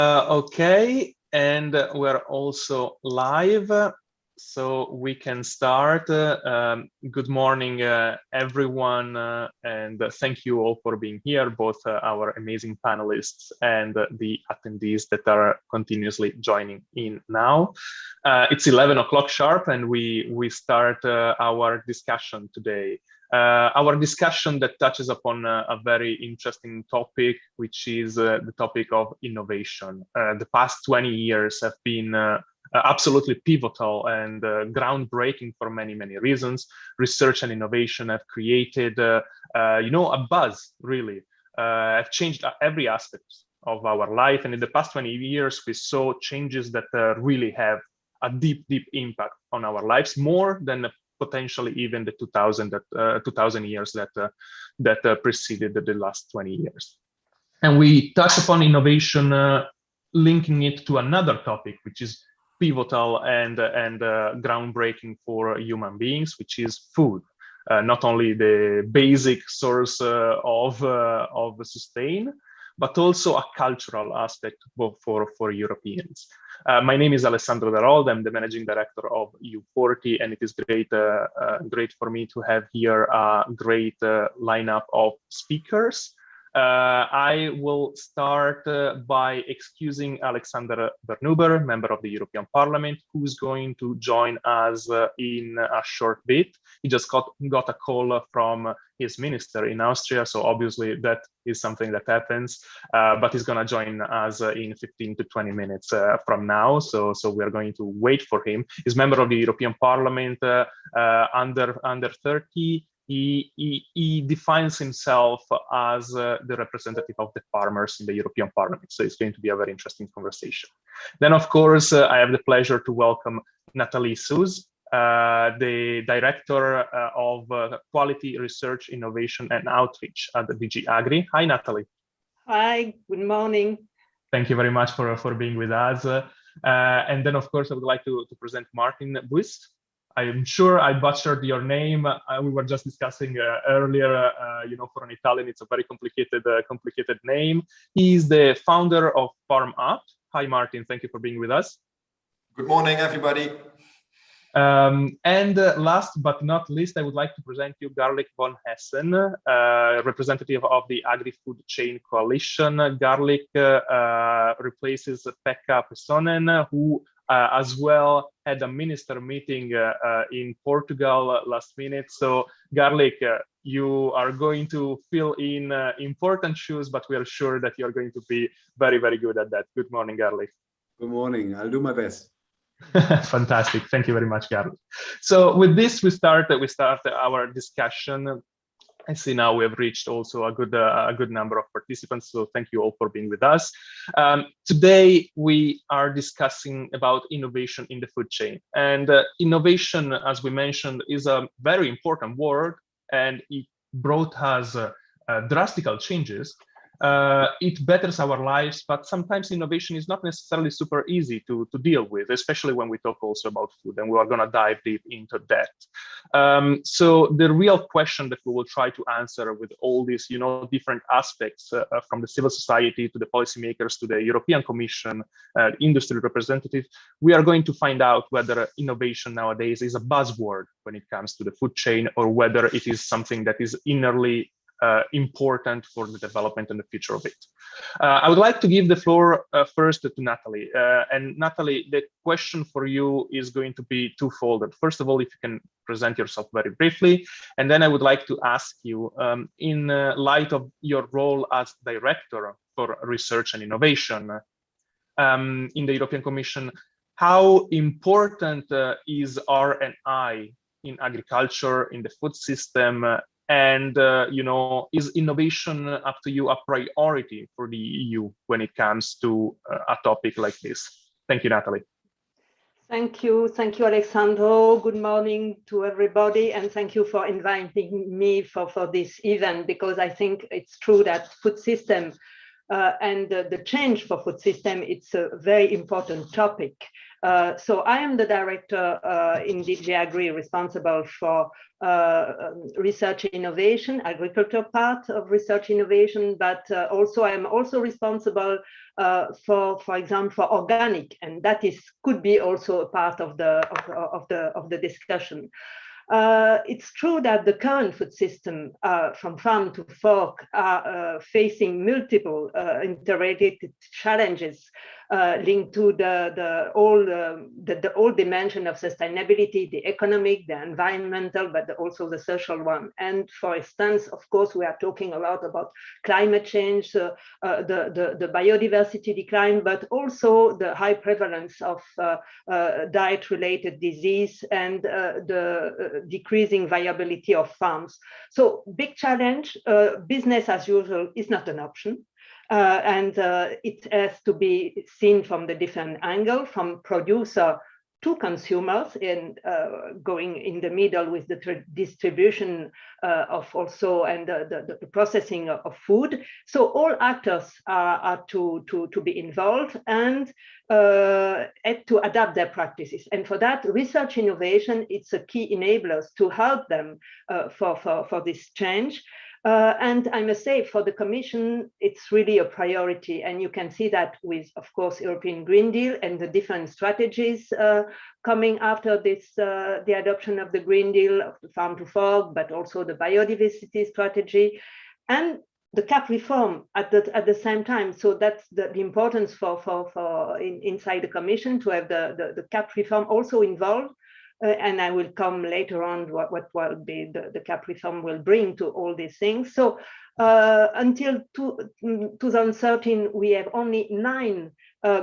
Okay, and we're also live, so we can start. Good morning, everyone, and thank you all for being here, both our amazing panelists and the attendees that are continuously joining in now. It's 11 o'clock sharp, and we start our discussion today. Our discussion that touches upon a very interesting topic, which is the topic of innovation. The past 20 years have been absolutely pivotal and groundbreaking for many, many reasons. Research and innovation have created, a buzz, really. Have changed every aspect of our life. And in the past 20 years, we saw changes that really have a deep, deep impact on our lives, more than potentially even the 2000 years that preceded the last 20 years. And we touch upon innovation, linking it to another topic, which is pivotal and groundbreaking for human beings, which is food. Not only the basic source of sustain, but also a cultural aspect for Europeans. My name is Alessandro Darold. I'm the managing director of U40, and it is great for me to have here a great lineup of speakers. I will start by excusing Alexander Bernuber, member of the European Parliament, who's going to join us in a short bit. He just got a call from his minister in Austria, so obviously that is something that happens, but he's going to join us in 15 to 20 minutes from now, so we are going to wait for him. He's member of the European Parliament, under 30. He defines himself as the representative of the farmers in the European Parliament. So it's going to be a very interesting conversation. Then, of course, I have the pleasure to welcome Nathalie Suze, the Director of Quality Research, Innovation and Outreach at the DG Agri. Hi, Nathalie. Hi, good morning. Thank you very much for being with us. And then, of course, I would like to present Martin Buist. I'm sure I butchered your name. We were just discussing earlier, for an Italian, it's a very complicated name. He's the founder of FarmUp. Hi, Martin, thank you for being with us. Good morning, everybody. And last but not least, I would like to present you Garlic von Hessen, representative of the Agri-Food Chain Coalition. Garlic replaces Pekka Pessonen, who as well had a minister meeting in Portugal last minute. So Garlic, you are going to fill in important shoes, but we are sure that you are going to be very, very good at that. Good morning, Garlic. Good morning. I'll do my best. Fantastic. Thank you very much, Garlic. So with this, we start our discussion. I see now we have reached also a good number of participants, so thank you all for being with us. Today, we are discussing about innovation in the food chain. And innovation, as we mentioned, is a very important word, and it brought us drastic changes. It betters our lives, but sometimes innovation is not necessarily super easy to deal with, especially when we talk also about food, and we are going to dive deep into that. So the real question that we will try to answer with all these, different aspects from the civil society to the policymakers to the European Commission, industry representatives, we are going to find out whether innovation nowadays is a buzzword when it comes to the food chain, or whether it is something that is inherently important for the development and the future of it. I would like to give the floor first to Nathalie. And Nathalie, the question for you is going to be twofold. First of all, if you can present yourself very briefly, and then I would like to ask you, in light of your role as Director for Research and Innovation in the European Commission, how important is R&I in agriculture, in the food system, and is innovation up to you a priority for the EU when it comes to a topic like this? Thank you, Nathalie. Thank you, Alessandro. Good morning to everybody, and thank you for inviting me for this event, because I think it's true that food system and the change for food system, it's a very important topic. So I am the director in DG Agri, responsible for research innovation, agriculture part of research innovation, but I am also responsible for example, for organic, and that could be also a part of the discussion. It's true that the current food system from farm to fork are facing multiple interrelated challenges linked to the whole dimension of sustainability, the economic, the environmental, but also the social one. And for instance, of course, we are talking a lot about climate change, the biodiversity decline, but also the high prevalence of diet-related disease and the decreasing viability of farms. So big challenge, business as usual is not an option. And it has to be seen from the different angle, from producer to consumers, and going in the middle with the distribution of also and the processing of food. So all actors are to be involved and to adapt their practices. And for that, research innovation, it's a key enabler to help them for this change. And I must say, for the Commission, it's really a priority. And you can see that with, of course, European Green Deal and the different strategies coming after this, the adoption of the Green Deal, of the farm to fork, but also the biodiversity strategy and the CAP reform at the same time. So that's the importance for inside the Commission to have the CAP reform also involved. And I will come later on what will be the CAP reform will bring to all these things. So until 2013, we have only 9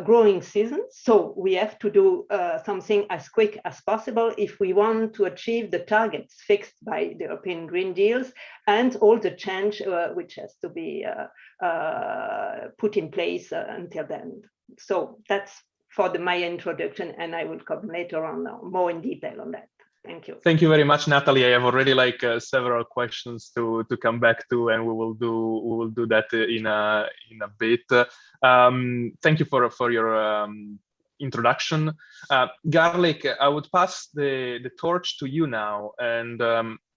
growing seasons. So we have to do something as quick as possible if we want to achieve the targets fixed by the European Green Deals and all the change which has to be put in place until then. So that's for my introduction, and I will come later on more in detail on that. Thank you. Thank you very much, Natalie. I have already several questions to come back to, and we will do that in a bit. Thank you for your introduction. Garlic, I would pass the torch to you now, and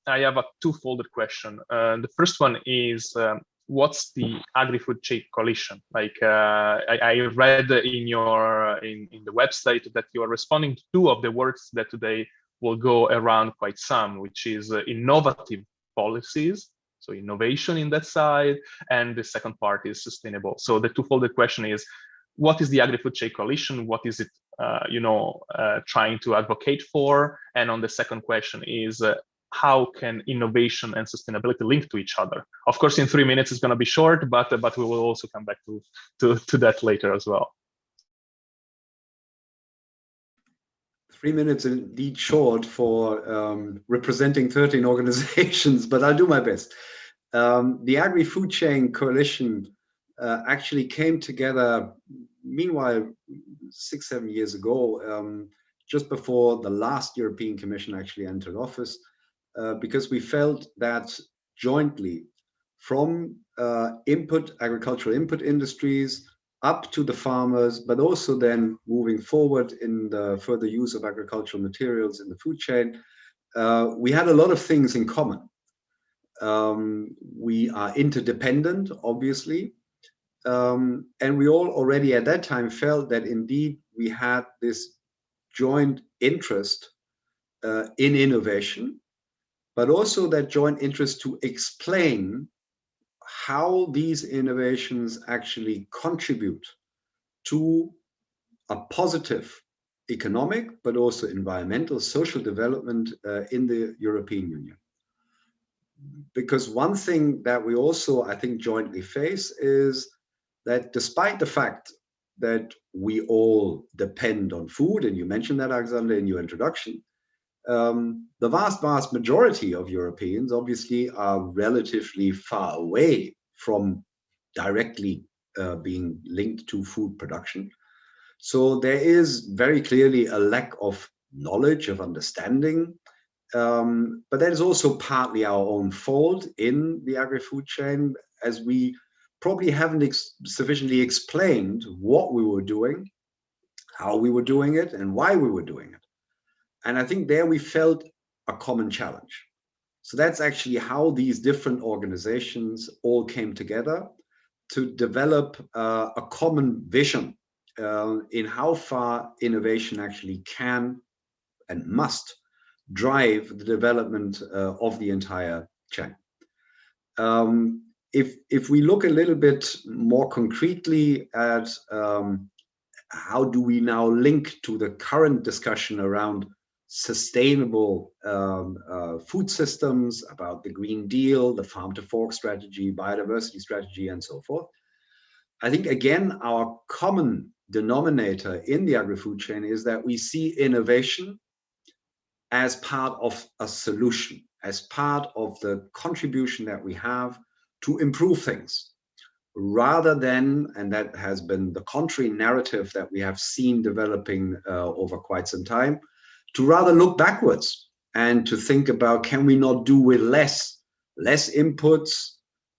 I have a two-folded question. The first one is, what's the agri-food chain coalition? I read in the website that you are responding to 2 of the words that today will go around quite some, which is innovative policies, so innovation in that side, and the second part is sustainable. So the two-folded question is, what is the agri-food chain coalition? What is it, trying to advocate for? And on the second question is, how can innovation and sustainability link to each other? Of course, in 3 minutes it's going to be short, but we will also come back to that later as well. 3 minutes indeed short for representing 13 organizations, but I'll do my best. The Agri-Food Chain Coalition actually came together, meanwhile, 6-7 years ago, just before the last European Commission actually entered office. Because we felt that jointly from agricultural input industries up to the farmers, but also then moving forward in the further use of agricultural materials in the food chain, we had a lot of things in common. We are interdependent, obviously, and we all already at that time felt that indeed we had this joint interest in innovation, but also that joint interest to explain how these innovations actually contribute to a positive economic, but also environmental, social development in the European Union. Because one thing that we also, I think, jointly face is that despite the fact that we all depend on food, and you mentioned that, Alexander, in your introduction, the vast majority of Europeans obviously are relatively far away from directly being linked to food production. So there is very clearly a lack of knowledge, of understanding, but that is also partly our own fault in the agri-food chain, as we probably haven't sufficiently explained what we were doing, how we were doing it, and why we were doing it. And I think there we felt a common challenge. So that's actually how these different organizations all came together. to develop a common vision in how far innovation actually can and must drive the development of the entire chain. If we look a little bit more concretely at how do we now link to the current discussion around sustainable food systems, about the Green Deal, the farm to fork strategy, biodiversity strategy, and so forth. I think, again, our common denominator in the agri-food chain is that we see innovation as part of a solution, as part of the contribution that we have to improve things, rather than, and that has been the contrary narrative that we have seen developing over quite some time, to rather look backwards and to think about, can we not do with less inputs,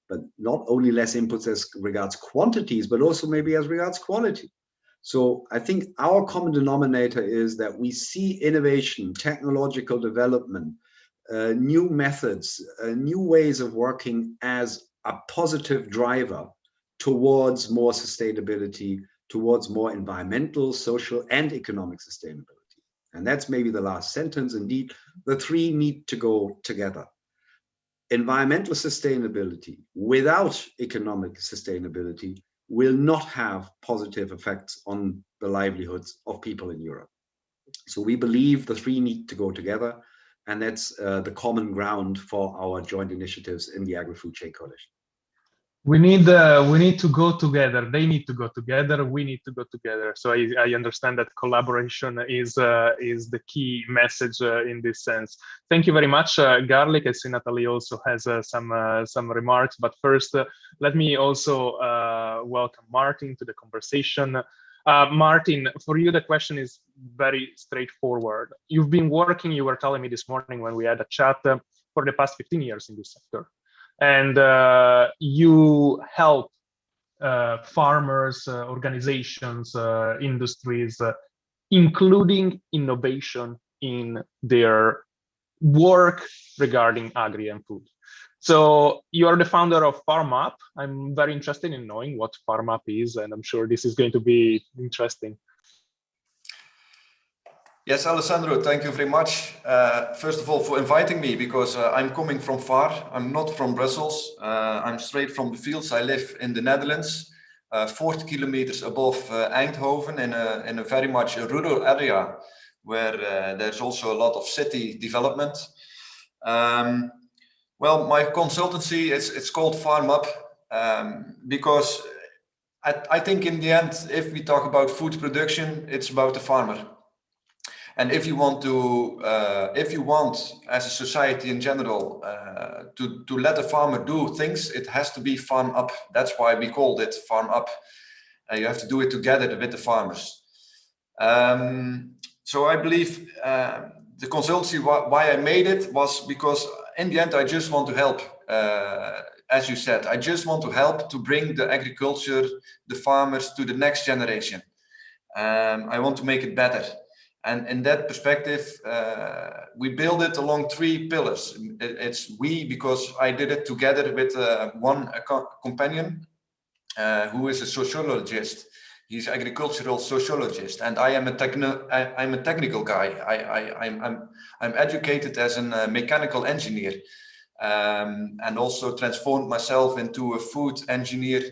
but not only less inputs as regards quantities, but also maybe as regards quality. So I think our common denominator is that we see innovation, technological development, new methods, new ways of working as a positive driver towards more sustainability, towards more environmental, social, and economic sustainability. And that's maybe the last sentence. Indeed, the three need to go together. Environmental sustainability without economic sustainability will not have positive effects on the livelihoods of people in Europe. So we believe the three need to go together, and that's the common ground for our joint initiatives in the Agri-Food Chain Coalition. We need to go together. They need to go together. We need to go together. So I understand that collaboration is the key message in this sense. Thank you very much, Garlic. I see Natalie also has some remarks. But first, let me also welcome Martin to the conversation. Martin, for you, the question is very straightforward. You've been working, you were telling me this morning when we had a chat, for the past 15 years in this sector. And you help farmers, organizations, industries, including innovation in their work regarding agri and food. So you are the founder of FarmUp. I'm very interested in knowing what FarmUp is, and I'm sure this is going to be interesting. Yes, Alessandro, thank you very much. First of all, for inviting me, because I'm coming from far. I'm not from Brussels. I'm straight from the fields. I live in the Netherlands, 40 kilometers above Eindhoven, in a very much a rural area where there's also a lot of city development. Well, my consultancy, it's called FarmUp, because I think in the end, if we talk about food production, it's about the farmer. And if you want as a society in general to let the farmer do things, it has to be farm up. That's why we called it farm up. You have to do it together with the farmers. So I believe the consultancy, why I made it was because in the end, I just want to help. As you said, I just want to help to bring the agriculture, the farmers to the next generation. I want to make it better. And in that perspective, we build it along 3 pillars. It's we, because I did it together with one companion who is a sociologist. He's an agricultural sociologist, and I am I'm a technical guy. I'm educated as a mechanical engineer, and also transformed myself into a food engineer.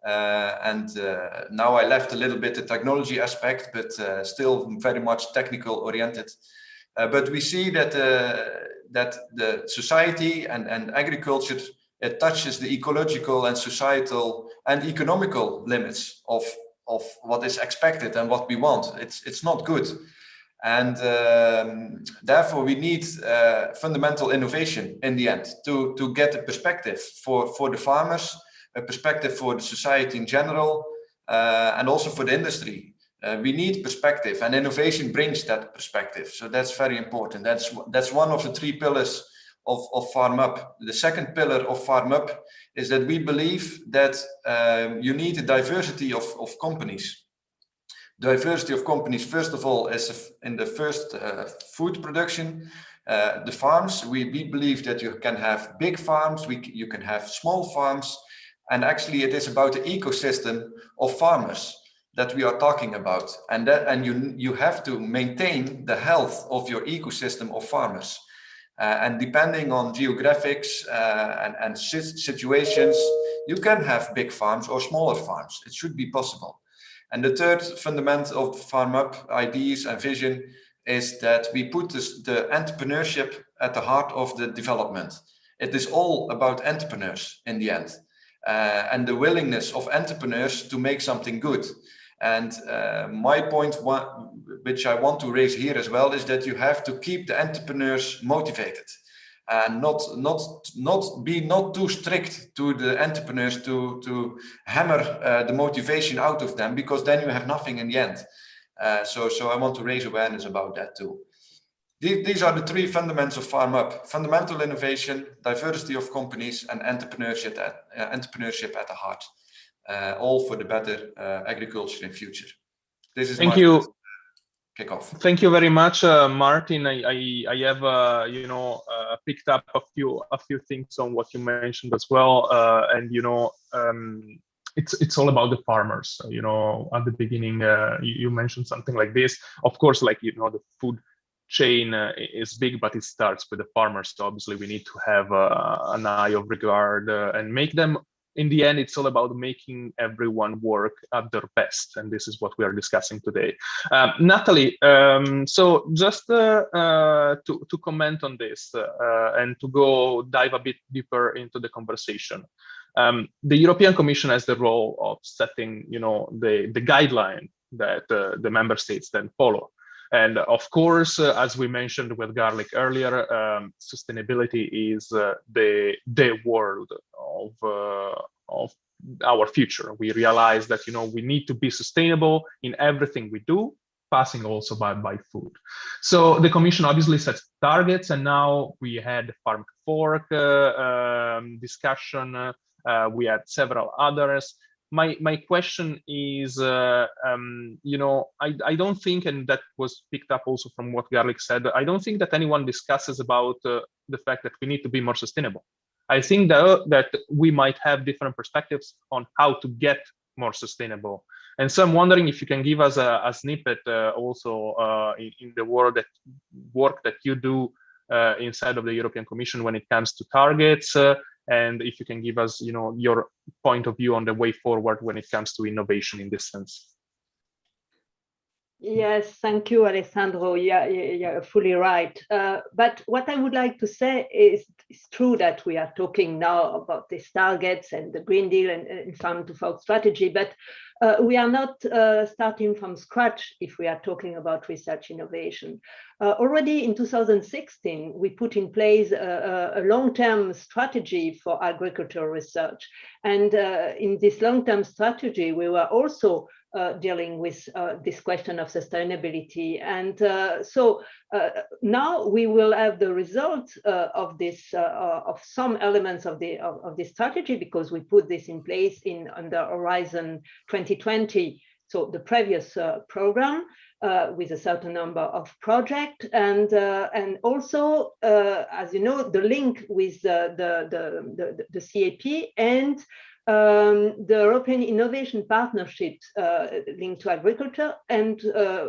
Now I left a little bit the technology aspect, but still very much technical oriented. But we see that the society and agriculture, it touches the ecological and societal and economical limits of what is expected and what we want. It's not good, and therefore we need fundamental innovation in the end to get a perspective for the farmers, a perspective for the society in general, and also for the industry. We need perspective, and innovation brings that perspective. So that's very important. That's one of the 3 pillars of FarmUp. The second pillar of FarmUp is that we believe that you need a diversity of companies. Diversity of companies, first of all, is in the first food production. The farms, we believe that you can have big farms, you can have small farms. And actually it is about the ecosystem of farmers that we are talking about. And you have to maintain the health of your ecosystem of farmers. And depending on geographics and situations, you can have big farms or smaller farms. It should be possible. And the third fundament of FarmUp ideas and vision is that we put the entrepreneurship at the heart of the development. It is all about entrepreneurs in the end, and the willingness of entrepreneurs to make something good. And my point, which I want to raise here as well, is that you have to keep the entrepreneurs motivated and not be too strict to the entrepreneurs to hammer the motivation out of them, because then you have nothing in the end. So I want to raise awareness about that too. These are the three fundamentals of FarmUp: fundamental innovation, diversity of companies, and entrepreneurship at the heart. All for the better agriculture in future. This is Thank you. Kickoff. Thank you very much, Martin. I have picked up a few things on what you mentioned as well, and it's all about the farmers. At the beginning, you mentioned something like this. Of course, like the food chain is big, but it starts with the farmers. So obviously, we need to have an eye of regard and make them. In the end, it's all about making everyone work at their best, and this is what we are discussing today. Natalie, so just to comment on this and to go dive a bit deeper into the conversation. The European Commission has the role of setting, the guideline that the member states then follow. And of course, as we mentioned with Garlic earlier, sustainability is the world of our future. We realize that we need to be sustainable in everything we do, passing also by food. So the Commission obviously sets targets, and now we had Farm to Fork discussion. We had several others. My question is, I don't think, and that was picked up also from what Garlic said, I don't think that anyone discusses about the fact that we need to be more sustainable. I think that we might have different perspectives on how to get more sustainable. And so I'm wondering if you can give us a snippet also in the work that you do inside of the European Commission when it comes to targets, and if you can give us, your point of view on the way forward when it comes to innovation in this sense. Yes, thank you, Alessandro. Yeah, you're fully right. But what I would like to say is it's true that we are talking now about these targets and the Green Deal and Farm to Fork strategy, but we are not starting from scratch if we are talking about research innovation. Already in 2016, we put in place a long-term strategy for agricultural research. And in this long-term strategy, we were also dealing with this question of sustainability. And so now we will have the result of this, of some elements of this strategy, because we put this in place under Horizon 2020, so the previous program, with a certain number of projects, and also, as you know, the link with the CAP and the European Innovation Partnership linked to agriculture, and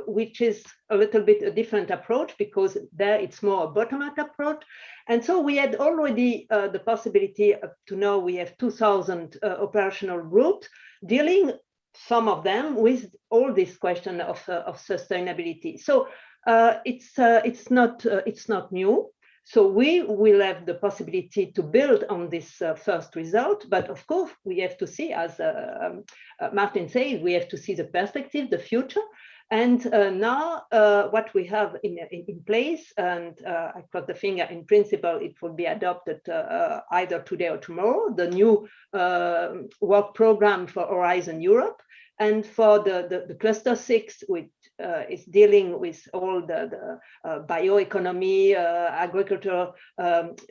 which is a little bit a different approach, because there it's more a bottom-up approach. And so we had already the possibility to know we have 2,000 operational groups dealing, some of them, with all this question of sustainability. So it's not new. So we will have the possibility to build on this first result, but of course we have to see, as Martin said, we have to see the perspective, the future. And now what we have in place, and I cross the finger, in principle, it will be adopted either today or tomorrow, the new work program for Horizon Europe. And for the cluster 6, which is dealing with all the bioeconomy, agriculture,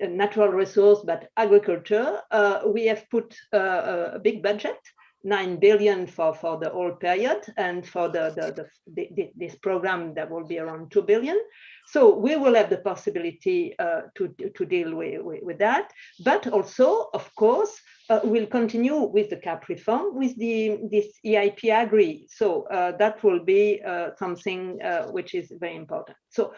natural resource, but agriculture, we have put a big budget, 9 billion for the whole period, and for this program that will be around 2 billion. So we will have the possibility to deal with that, but also, of course, will continue with the CAP reform, with this EIP Agri. So that will be something which is very important. So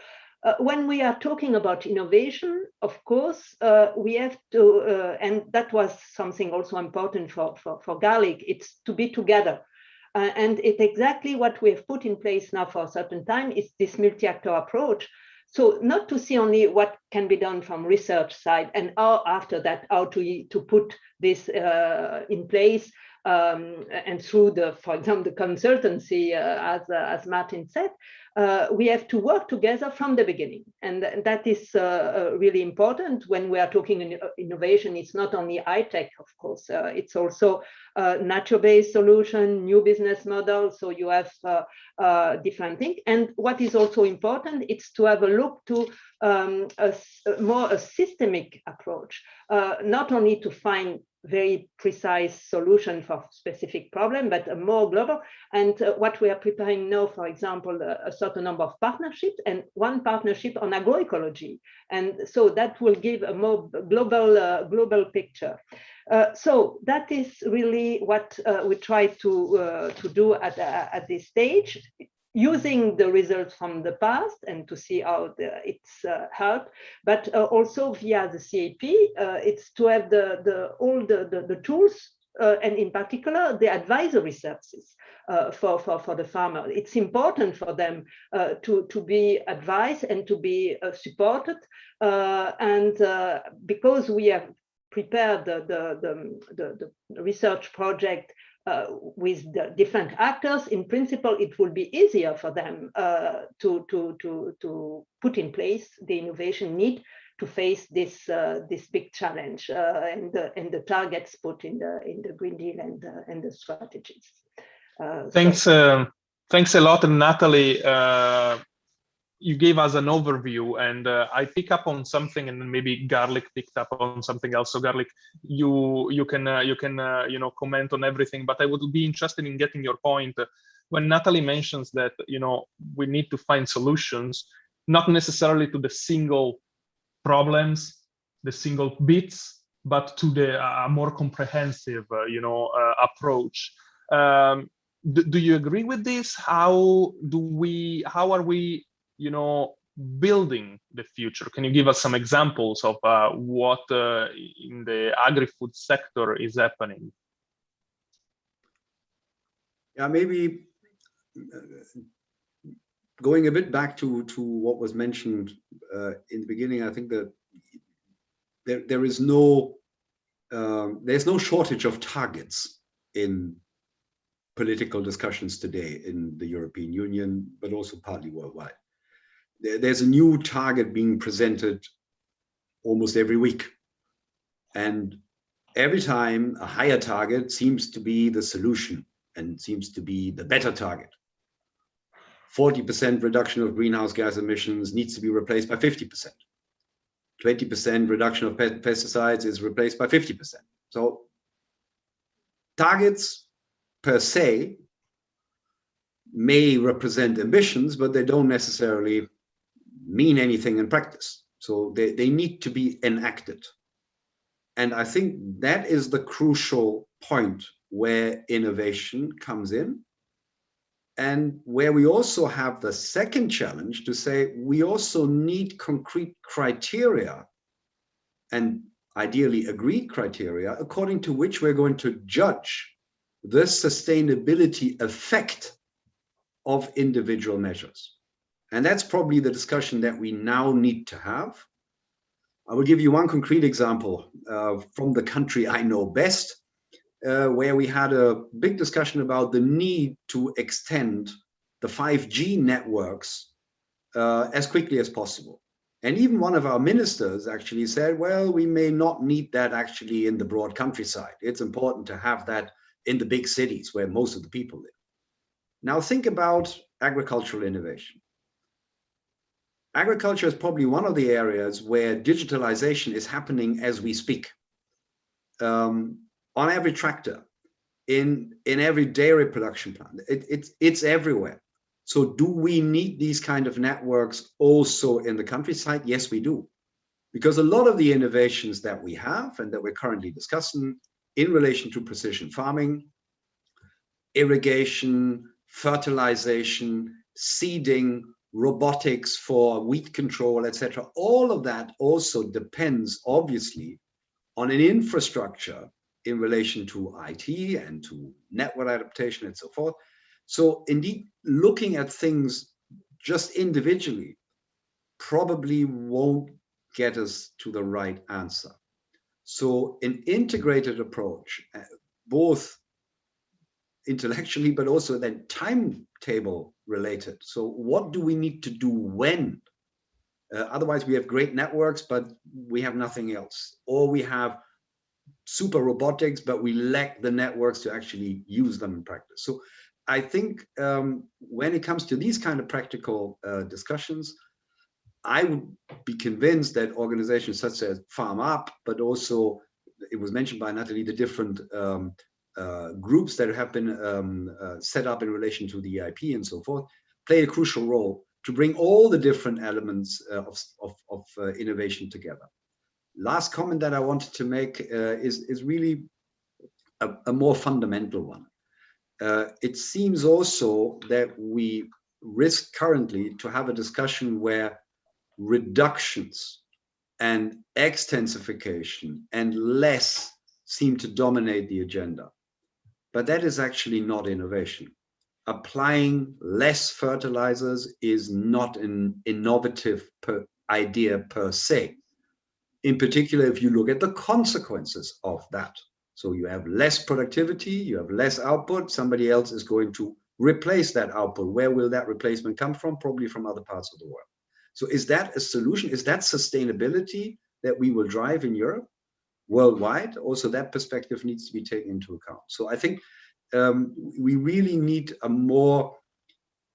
when we are talking about innovation, of course, we have to, and that was something also important for garlic, it's to be together. And it's exactly what we have put in place now for a certain time is this multi-actor approach. So not to see only what can be done from research side and how after that, how to put this in place and through the, for example, the consultancy, as Martin said, we have to work together from the beginning. And that is really important when we are talking innovation. It's not only high tech, of course, it's also nature-based solution, new business model. So you have different things. And what is also important, it's to have a look to a systemic approach, not only to find very precise solution for specific problem, but a more global. And what we are preparing now, for example, a certain number of partnerships and one partnership on agroecology. And so that will give a more global picture. So that is really what we try to do at this stage, using the results from the past and to see how it's helped, but also via the CAP, it's to have all the tools and in particular the advisory services for the farmer. It's important for them to be advised and to be supported, and because we have prepared the research project with the different actors, in principle, it will be easier for them to put in place the innovation need to face this big challenge and the targets put in the Green Deal and the strategies. Thanks a lot, Natalie. You gave us an overview, and I pick up on something, and then maybe Garlic picked up on something else. So Garlic, you can comment on everything, but I would be interested in getting your point when Natalie mentions that we need to find solutions, not necessarily to the single problems, the single bits, but to the more comprehensive approach. Do you agree with this? How are we building the future? Can you give us some examples of what in the agri-food sector is happening? Yeah, maybe going a bit back to what was mentioned in the beginning, I think that there's no shortage of targets in political discussions today in the European Union, but also partly worldwide. There's a new target being presented almost every week. And every time a higher target seems to be the solution and seems to be the better target. 40% reduction of greenhouse gas emissions needs to be replaced by 50%. 20% reduction of pesticides is replaced by 50%. So targets per se may represent ambitions, but they don't necessarily mean anything in practice. So they need to be enacted. And I think that is the crucial point where innovation comes in, and where we also have the second challenge to say we also need concrete criteria, and ideally agreed criteria, according to which we're going to judge the sustainability effect of individual measures. And that's probably the discussion that we now need to have. I will give you one concrete example from the country I know best, where we had a big discussion about the need to extend the 5G networks as quickly as possible. And even one of our ministers actually said, well, we may not need that actually in the broad countryside. It's important to have that in the big cities where most of the people live. Now think about agricultural innovation. Agriculture is probably one of the areas where digitalization is happening as we speak. On every tractor, in every dairy production plant, it's everywhere. So do we need these kind of networks also in the countryside? Yes, we do. Because a lot of the innovations that we have and that we're currently discussing in relation to precision farming, irrigation, fertilization, seeding, robotics for weed control, etc. All of that also depends, obviously, on an infrastructure in relation to IT and to network adaptation and so forth. So indeed, looking at things just individually probably won't get us to the right answer. So an integrated approach, both intellectually, but also then timetable related. So what do we need to do when? Otherwise, we have great networks, but we have nothing else. Or we have super robotics, but we lack the networks to actually use them in practice. So I think when it comes to these kind of practical discussions, I would be convinced that organizations such as FarmUp, but also, it was mentioned by Natalie, the different groups that have been set up in relation to the EIP and so forth, play a crucial role to bring all the different elements of innovation together. Last comment that I wanted to make is really a more fundamental one. It seems also that we risk currently to have a discussion where reductions and extensification and less seem to dominate the agenda. But that is actually not innovation. Applying less fertilizers is not an innovative idea per se. In particular, if you look at the consequences of that. So you have less productivity, you have less output, somebody else is going to replace that output. Where will that replacement come from? Probably from other parts of the world. So is that a solution? Is that sustainability that we will drive in Europe? Worldwide? Also, that perspective needs to be taken into account. So I think we really need a more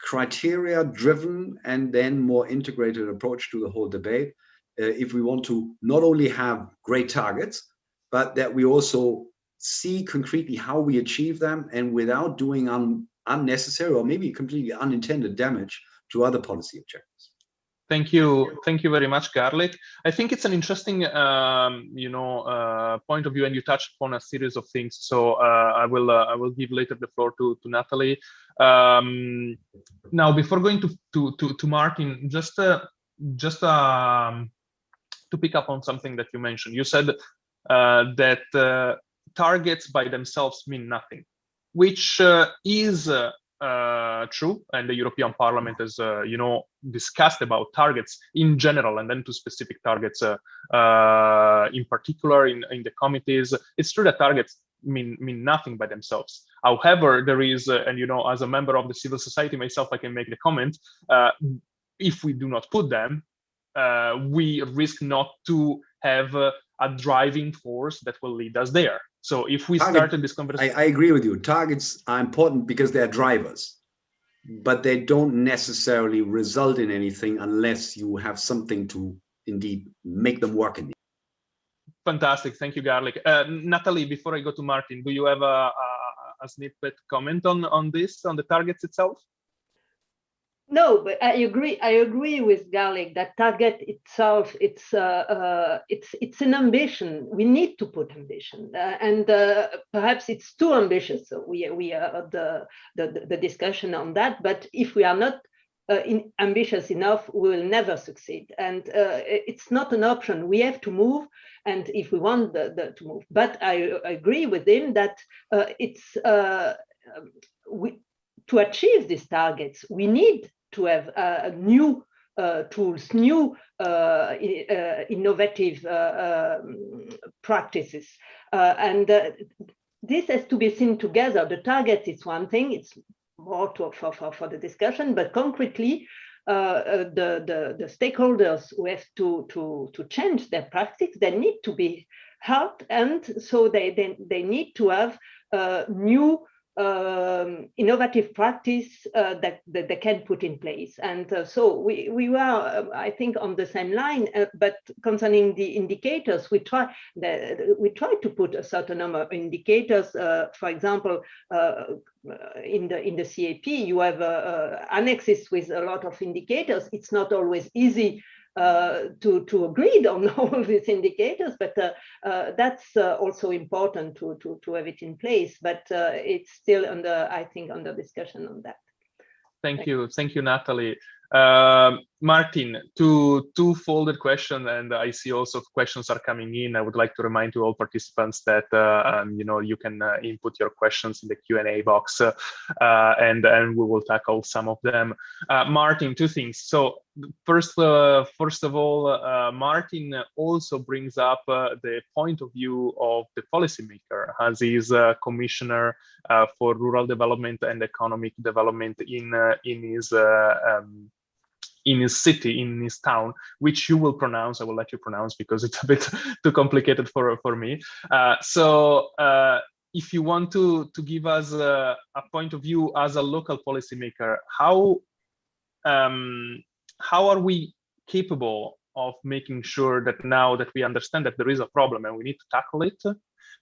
criteria-driven and then more integrated approach to the whole debate if we want to not only have great targets, but that we also see concretely how we achieve them and without doing unnecessary or maybe completely unintended damage to other policy objectives. Thank you very much, Garlic. I think it's an interesting, point of view, and you touched upon a series of things. So I will give later the floor to Natalie. Now, before going to Martin, just to pick up on something that you mentioned, you said that targets by themselves mean nothing, which is true, and the European Parliament has, discussed about targets in general, and then to specific targets in particular in the committees. It's true that targets mean nothing by themselves. However, there is, and as a member of the civil society myself, I can make the comment: if we do not put them, we risk not to have a driving force that will lead us there. So if we started this conversation, I agree with you. Targets are important because they're drivers, but they don't necessarily result in anything unless you have something to indeed make them work in the end. Fantastic. Thank you, Garlic. Natalie, before I go to Martin, do you have a snippet comment on this, on the targets itself? No, but I agree with Garlic that target itself, it's an ambition. We need to put ambition, and perhaps it's too ambitious. So we are the discussion on that. But if we are not ambitious enough, we will never succeed. And it's not an option. We have to move, and if we want to move. But I agree with him that to achieve these targets, we need to have new tools, new innovative practices. And this has to be seen together. The target is one thing, it's more for the discussion, but concretely, the stakeholders who have to change their practice, they need to be heard, and so they need to have new innovative practice that they can put in place. And so we were, I think, on the same line, but concerning the indicators, we try to put a certain number of indicators. For example, in the CAP, you have annexes with a lot of indicators. It's not always easy to agree on all these indicators, but that's also important to have it in place. But it's still I think, under discussion on that. Thank you, Natalie. Martin, two-folded question, and I see also questions are coming in. I would like to remind to all participants that you can input your questions in the Q&A box, and we will tackle some of them. Martin, two things. So first of all, Martin also brings up the point of view of the policymaker, as he's commissioner for rural development and economic development in his city, in his town, which you will pronounce. I will let you pronounce because it's a bit too complicated for me. So if you want to give us a point of view as a local policymaker, how are we capable of making sure that now that we understand that there is a problem and we need to tackle it,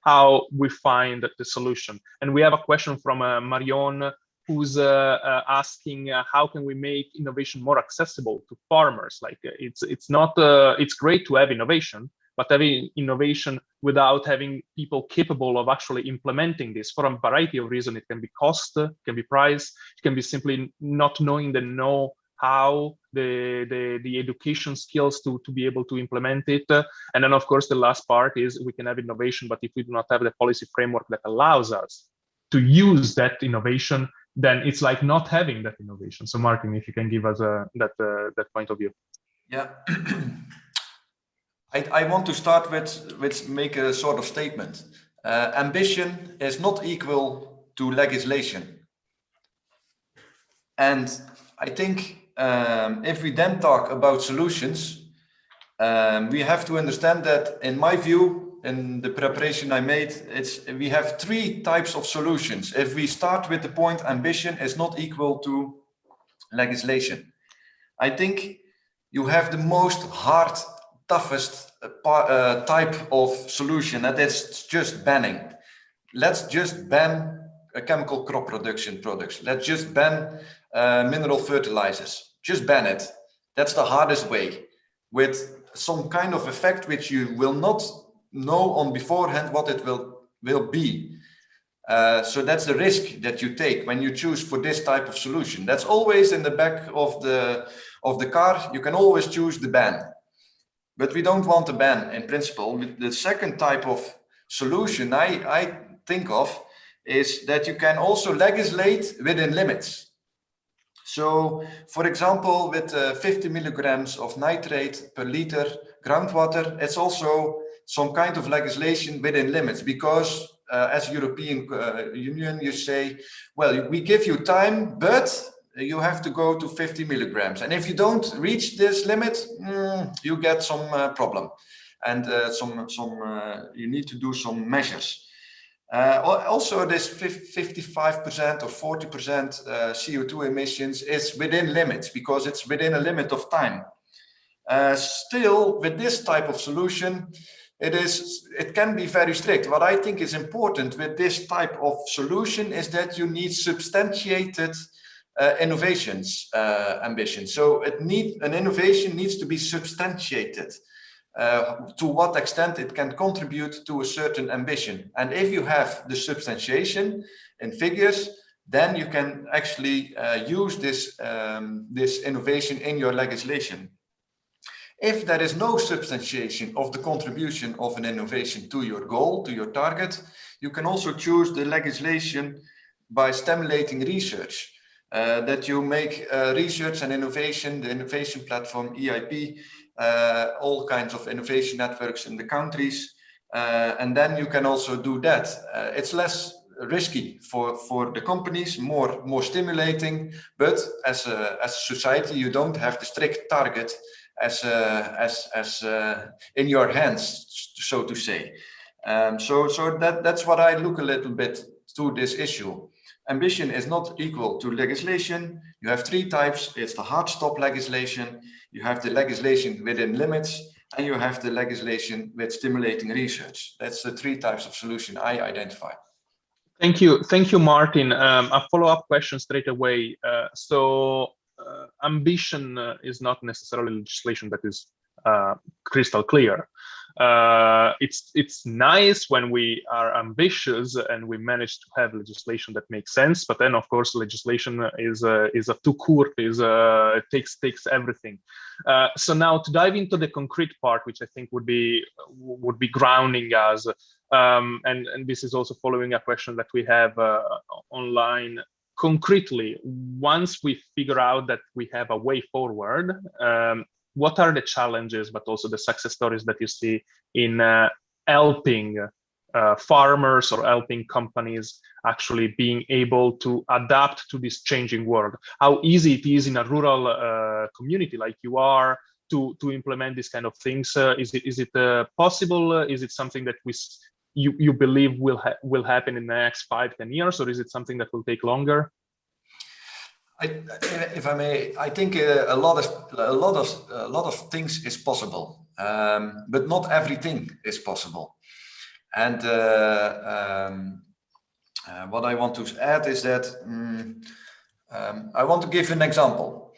how we find the solution? And we have a question from Marion, who's asking how can we make innovation more accessible to farmers? Like it's great to have innovation, but having innovation without having people capable of actually implementing this for a variety of reasons. It can be cost, it can be price, it can be simply not knowing the know-how, the education skills to be able to implement it. And then of course the last part is we can have innovation, but if we do not have the policy framework that allows us to use that innovation, then it's like not having that innovation. So Martin, if you can give us that point of view. Yeah, I want to start with make a sort of statement. Ambition is not equal to legislation. And I think if we then talk about solutions, we have to understand that, in my view, in the preparation I made, we have three types of solutions. If we start with the point ambition is not equal to legislation, I think you have the most hard, toughest type of solution, and that's just banning. Let's just ban chemical crop production products. Let's just ban mineral fertilizers. Just ban it. That's the hardest way, with some kind of effect which you will not know on beforehand what it will be. So that's the risk that you take when you choose for this type of solution. That's always in the back of the car. You can always choose the ban, but we don't want a ban in principle. The second type of solution I think of is that you can also legislate within limits. So, for example, with 50 milligrams of nitrate per liter groundwater, it's also some kind of legislation within limits, because as European Union, you say, well, we give you time, but you have to go to 50 milligrams. And if you don't reach this limit, you get some problem, and you need to do some measures. Also, this 55% or 40% CO2 emissions is within limits, because it's within a limit of time. Still, with this type of solution, it can be very strict. What I think is important with this type of solution is that you need substantiated innovations ambition. So an innovation needs to be substantiated. To what extent it can contribute to a certain ambition. And if you have the substantiation in figures, then you can actually use this innovation in your legislation. If there is no substantiation of the contribution of an innovation to your goal, to your target, you can also choose the legislation by stimulating research. That you make research and innovation, the innovation platform EIP, all kinds of innovation networks in the countries, and then you can also do that. It's less risky for the companies, more stimulating, but as a society, you don't have the strict target as in your hands, so to say. So that's what I look a little bit to this issue. Ambition is not equal to legislation. You have three types. It's the hard stop legislation, you have the legislation within limits, and you have the legislation with stimulating research. That's the three types of solution I identify. Thank you, Martin. A follow-up question straight away. So ambition is not necessarily legislation that is crystal clear. It's nice when we are ambitious and we manage to have legislation that makes sense, but then of course legislation is a too court, it takes everything. So now to dive into the concrete part, which I think would be grounding us, and this is also following a question that we have online. Concretely, once we figure out that we have a way forward, what are the challenges, but also the success stories that you see in helping farmers or helping companies actually being able to adapt to this changing world? How easy it is in a rural community like you are to implement these kind of things? Is it possible? Is it something that you believe will happen in the next 5-10 years, or is it something that will take longer? If I may, I think a lot of things is possible, but not everything is possible. And what I want to add is that I want to give an example.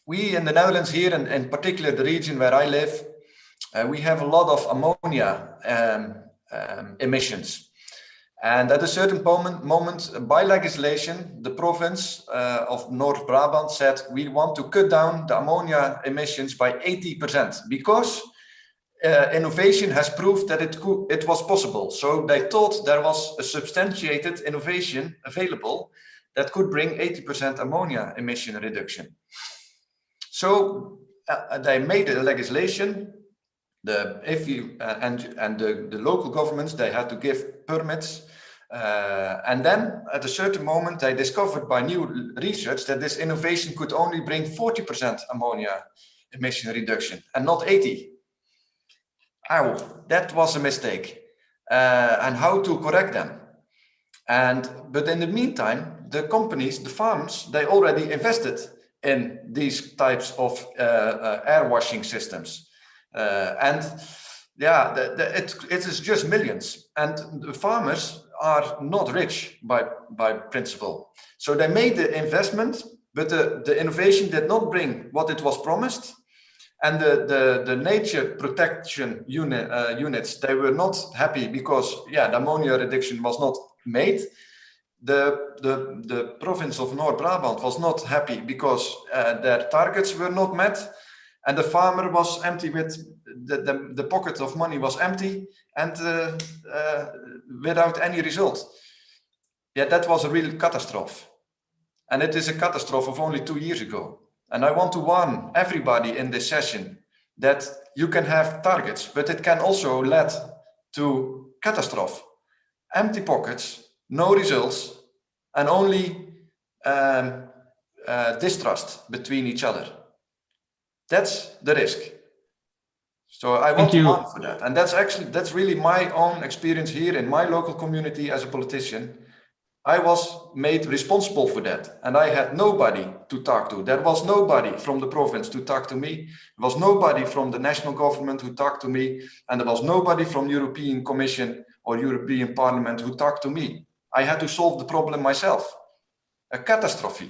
We in the Netherlands here, and in particular the region where I live, we have a lot of ammonia emissions. And at a certain moment, by legislation, the province of North Brabant said, we want to cut down the ammonia emissions by 80% because innovation has proved that it was possible. So they thought there was a substantiated innovation available that could bring 80% ammonia emission reduction. So they made a legislation. The local governments, they had to give permits, and then at a certain moment they discovered by new research that this innovation could only bring 40% ammonia emission reduction and not 80. Ow, that was a mistake, and how to correct them. But in the meantime, the companies, the farms, they already invested in these types of air washing systems. And yeah, it is just millions, and the farmers are not rich by principle. So they made the investment, but the innovation did not bring what it was promised, and the nature protection units, they were not happy because the ammonia reduction was not made. The province of North Brabant was not happy because their targets were not met. And the farmer was empty with the pocket of money was empty and without any result. Yeah, that was a real catastrophe. And it is a catastrophe of only 2 years ago. And I want to warn everybody in this session that you can have targets, but it can also lead to catastrophe. Empty pockets, no results, and only distrust between each other. That's the risk. So I want to warn for that. And that's really my own experience here in my local community as a politician. I was made responsible for that. And I had nobody to talk to. There was nobody from the province to talk to me. There was nobody from the national government who talked to me. And there was nobody from European Commission or European Parliament who talked to me. I had to solve the problem myself. A catastrophe.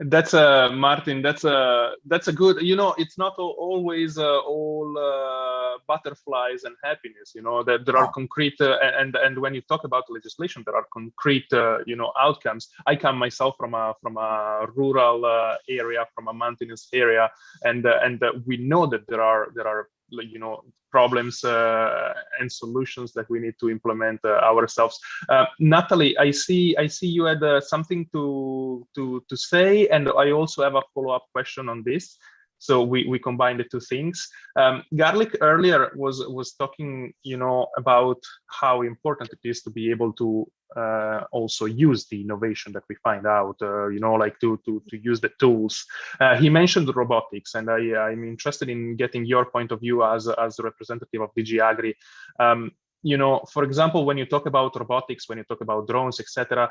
That's Martin. That's a good. It's not always all butterflies and happiness. That there are concrete and when you talk about legislation, there are concrete outcomes. I come myself from a rural area, from a mountainous area, and we know that there are problems and solutions that we need to implement ourselves. Natalie, I see you had something to say, and I also have a follow-up question on this. So we combine the two things. Garlic earlier was talking, about how important it is to be able to also use the innovation that we find out, like to use the tools. He mentioned robotics, and I'm interested in getting your point of view as a representative of DG Agri. For example, when you talk about robotics, when you talk about drones, etc.,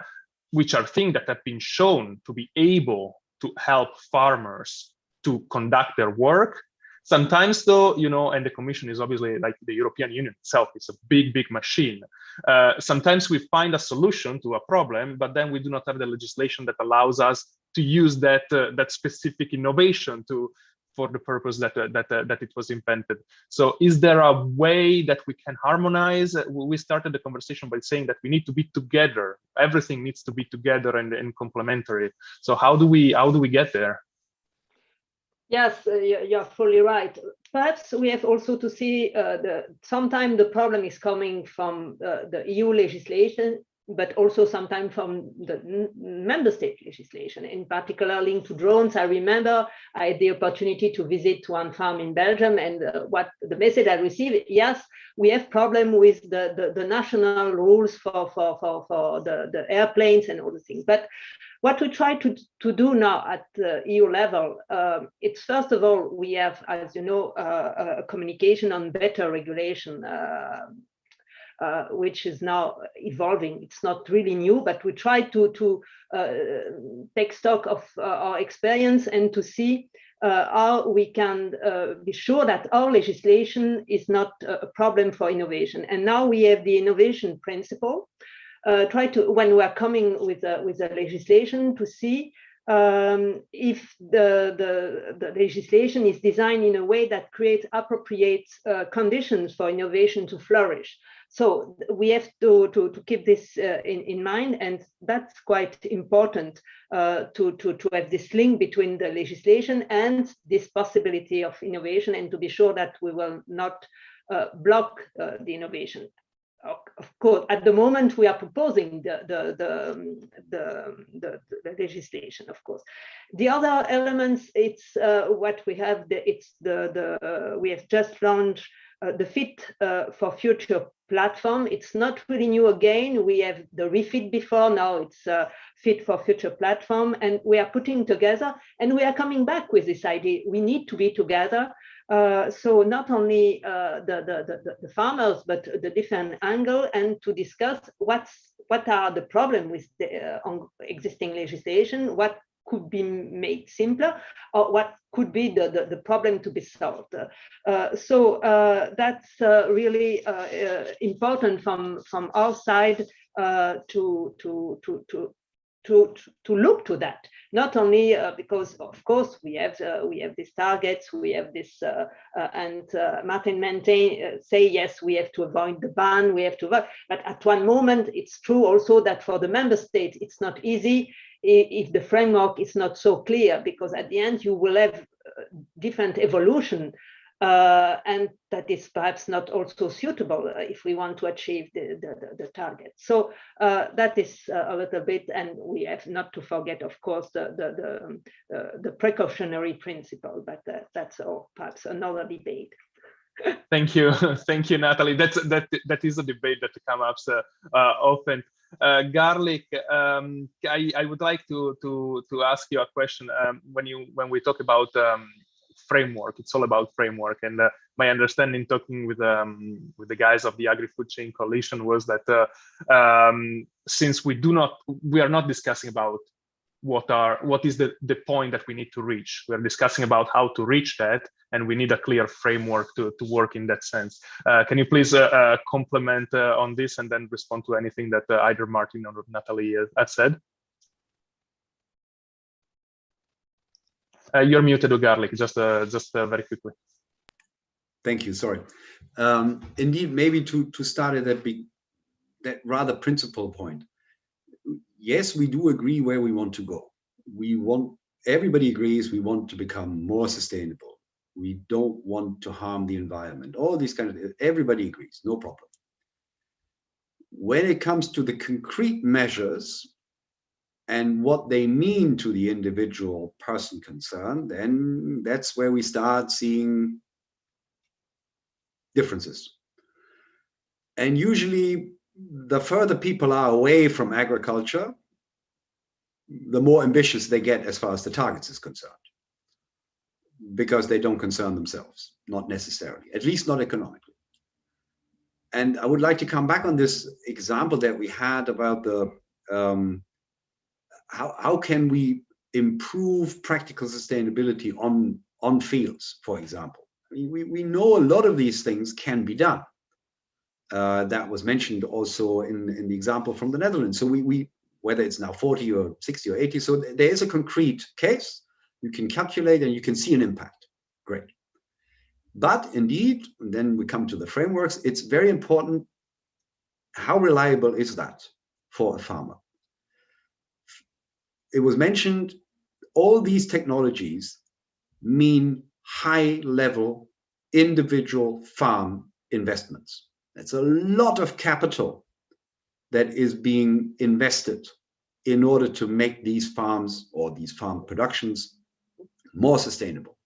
which are things that have been shown to be able to help farmers to conduct their work. Sometimes though, and the Commission is obviously like the European Union itself, it's a big machine. Sometimes we find a solution to a problem, but then we do not have the legislation that allows us to use that that specific innovation for the purpose that it was invented. So is there a way that we can harmonize? We started the conversation by saying that we need to be together. Everything needs to be together and complementary. So how do we get there? Yes, you're fully right. Perhaps we have also to see sometimes the problem is coming from the EU legislation, but also sometimes from the member state legislation, in particular linked to drones. I remember I had the opportunity to visit one farm in Belgium, and what the message I received, yes, we have problem with the national rules for the airplanes and all the things. But what we try to do now at the EU level, it's first of all, we have, as you know, a communication on better regulation, which is now evolving. It's not really new, but we try to take stock of our experience and to see how we can be sure that our legislation is not a problem for innovation. And now we have the innovation principle. Try to, when we are coming with a legislation, to see if the legislation is designed in a way that creates appropriate conditions for innovation to flourish. So we have to keep this in mind, and that's quite important to have this link between the legislation and this possibility of innovation, and to be sure that we will not block the innovation. Of course, at the moment we are proposing the legislation. Of course, the other elements, it's what we have. We have just launched the Fit for Future platform. It's not really new again. We have the Refit before. Now it's Fit for Future platform, and we are putting together. And we are coming back with this idea. We need to be together. So not only the farmers, but the different angle, and to discuss what are the problems with the existing legislation, what could be made simpler, or what could be the problem to be solved. So that's really important from our side to look to that. Not only because, of course, we have these targets, we have this, and Martin say yes, we have to avoid the ban, we have to avoid. But at one moment, it's true also that for the member states, it's not easy if the framework is not so clear, because at the end you will have different evolution. And that is perhaps not also suitable if we want to achieve the target. So that is a little bit, and we have not to forget, of course, the precautionary principle, but that's perhaps another debate. Thank you, thank you, Natalie. That is a debate that comes up often. Garlic, I would like to ask you a question. When we talk about framework, it's all about framework, and my understanding talking with the guys of the Agri-Food Chain Coalition was that since we are not discussing about what is the point that we need to reach, we are discussing about how to reach that, and we need a clear framework to work in that sense. Can you please comment on this and then respond to anything that either Martin or Natalie had said? You're muted, Garlic, just very quickly. Thank you, sorry. Indeed, maybe to start at that rather principal point. Yes, we do agree where we want to go. Everybody agrees we want to become more sustainable. We don't want to harm the environment. All these kind of, everybody agrees, no problem. When it comes to the concrete measures and what they mean to the individual person concerned, then that's where we start seeing differences. And usually, the further people are away from agriculture, the more ambitious they get as far as the targets is concerned, because they don't concern themselves, not necessarily, at least not economically. And I would like to come back on this example that we had about the how can we improve practical sustainability on fields, for example. I mean, we know a lot of these things can be done. That was mentioned also in the example from the Netherlands. So we whether it's now 40 or 60 or 80. So there is a concrete case. You can calculate and you can see an impact. Great. But indeed, and then we come to the frameworks, it's very important. How reliable is that for a farmer? It was mentioned, all these technologies mean high-level individual farm investments. That's a lot of capital that is being invested in order to make these farms or these farm productions more sustainable.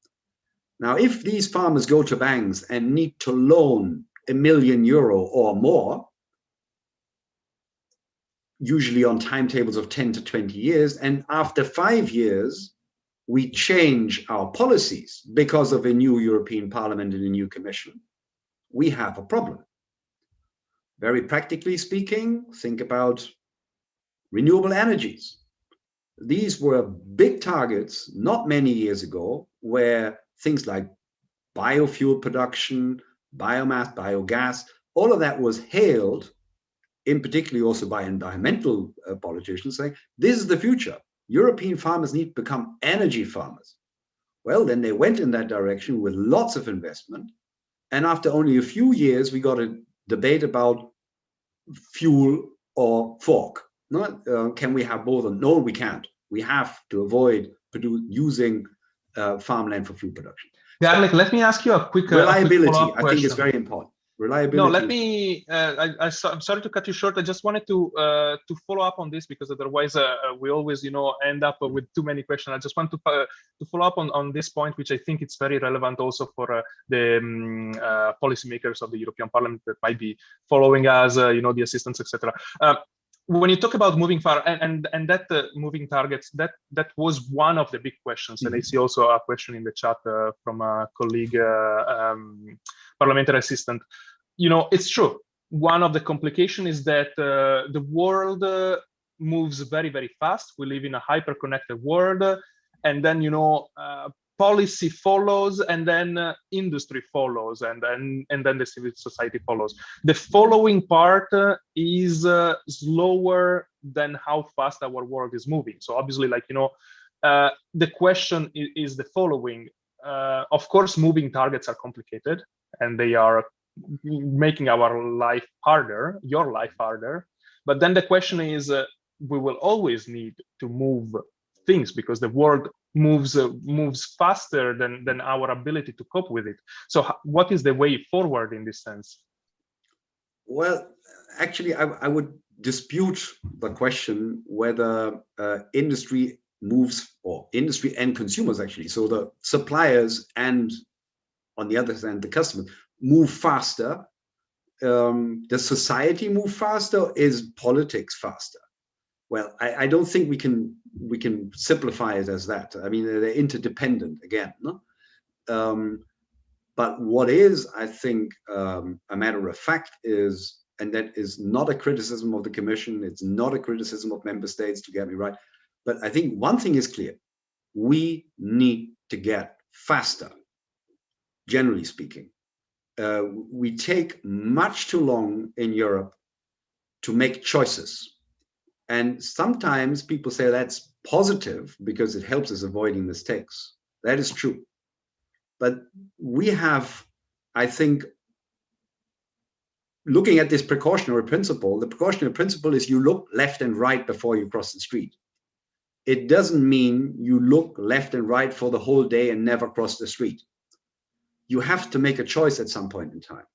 Now, if these farmers go to banks and need to loan €1 million or more, usually on timetables of 10 to 20 years, and after 5 years, we change our policies because of a new European Parliament and a new Commission, we have a problem. Very practically speaking, think about renewable energies. These were big targets not many years ago, where things like biofuel production, biomass, biogas, all of that was hailed, in particularly also by environmental politicians, saying, this is the future. European farmers need to become energy farmers. Well, then they went in that direction with lots of investment. And after only a few years, we got a debate about fuel or fork. Can we have both? No, we can't. We have to avoid using farmland for fuel production. Garlic, let me ask you a quick reliability. I think is very important. Reliability. No, let me. I'm sorry to cut you short. I just wanted to follow up on this, because otherwise we always, end up with too many questions. I just want to follow up on this point, which I think it's very relevant also for the policymakers of the European Parliament that might be following us, the assistants, etc. When you talk about moving far and that moving targets, that was one of the big questions. Mm-hmm. And I see also a question in the chat from a colleague, parliamentary assistant. It's true. One of the complications is that the world moves very, very fast. We live in a hyper-connected world, and then policy follows, and then industry follows, and then the civil society follows. The following part is slower than how fast our world is moving. So obviously, the question is the following. Of course, moving targets are complicated, and they are making our life harder, your life harder. But then the question is, we will always need to move things, because the world moves faster than our ability to cope with it. So what is the way forward in this sense? Well, actually, I would dispute the question whether industry moves, or industry and consumers actually, so the suppliers and on the other hand the customers move faster. The society move faster? Is politics faster? Well, I don't think we can simplify it as that. I mean, they're interdependent again. No? But what is, I think, a matter of fact is, and that is not a criticism of the Commission, it's not a criticism of member states, to get me right, but I think one thing is clear. We need to get faster, generally speaking. We take much too long in Europe to make choices. And sometimes people say that's positive because it helps us avoiding mistakes. That is true. But we have, I think, looking at this precautionary principle, the precautionary principle is you look left and right before you cross the street. It doesn't mean you look left and right for the whole day and never cross the street. You have to make a choice at some point in time.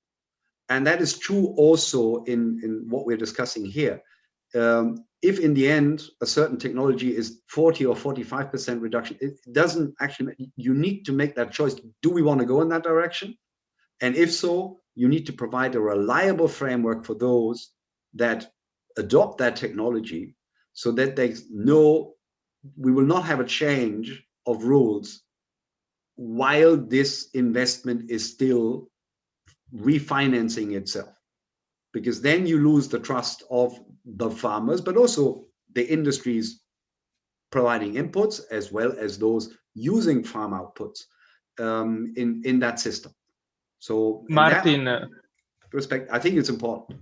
And that is true also in what we're discussing here. If in the end, a certain technology is 40 or 45% reduction, it doesn't actually, you need to make that choice. Do we want to go in that direction? And if so, you need to provide a reliable framework for those that adopt that technology, so that they know we will not have a change of rules while this investment is still refinancing itself. Because then you lose the trust of the farmers, but also the industries providing inputs, as well as those using farm outputs in that system. So, Martin, in that respect, I think it's important.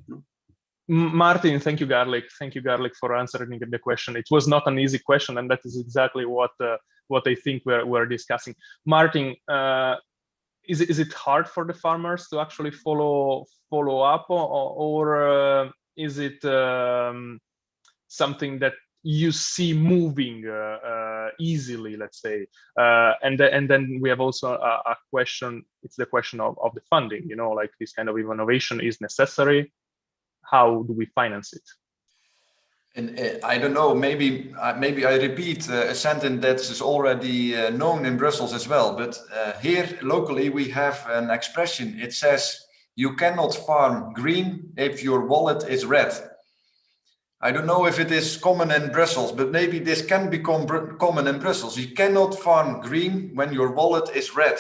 Martin, thank you, Garlic. Thank you, Garlic, for answering the question. It was not an easy question, and that is exactly what I think we're discussing. Martin, is it hard for the farmers to actually follow up, or is it something that you see moving easily, let's say? And then we have also a question. It's the question of the funding. You know, like this kind of innovation is necessary. How do we finance it? And I don't know, maybe I repeat a sentence that is already known in Brussels as well, but here locally we have an expression. It says, you cannot farm green if your wallet is red. I don't know if it is common in Brussels, but maybe this can become common in Brussels. You cannot farm green when your wallet is red.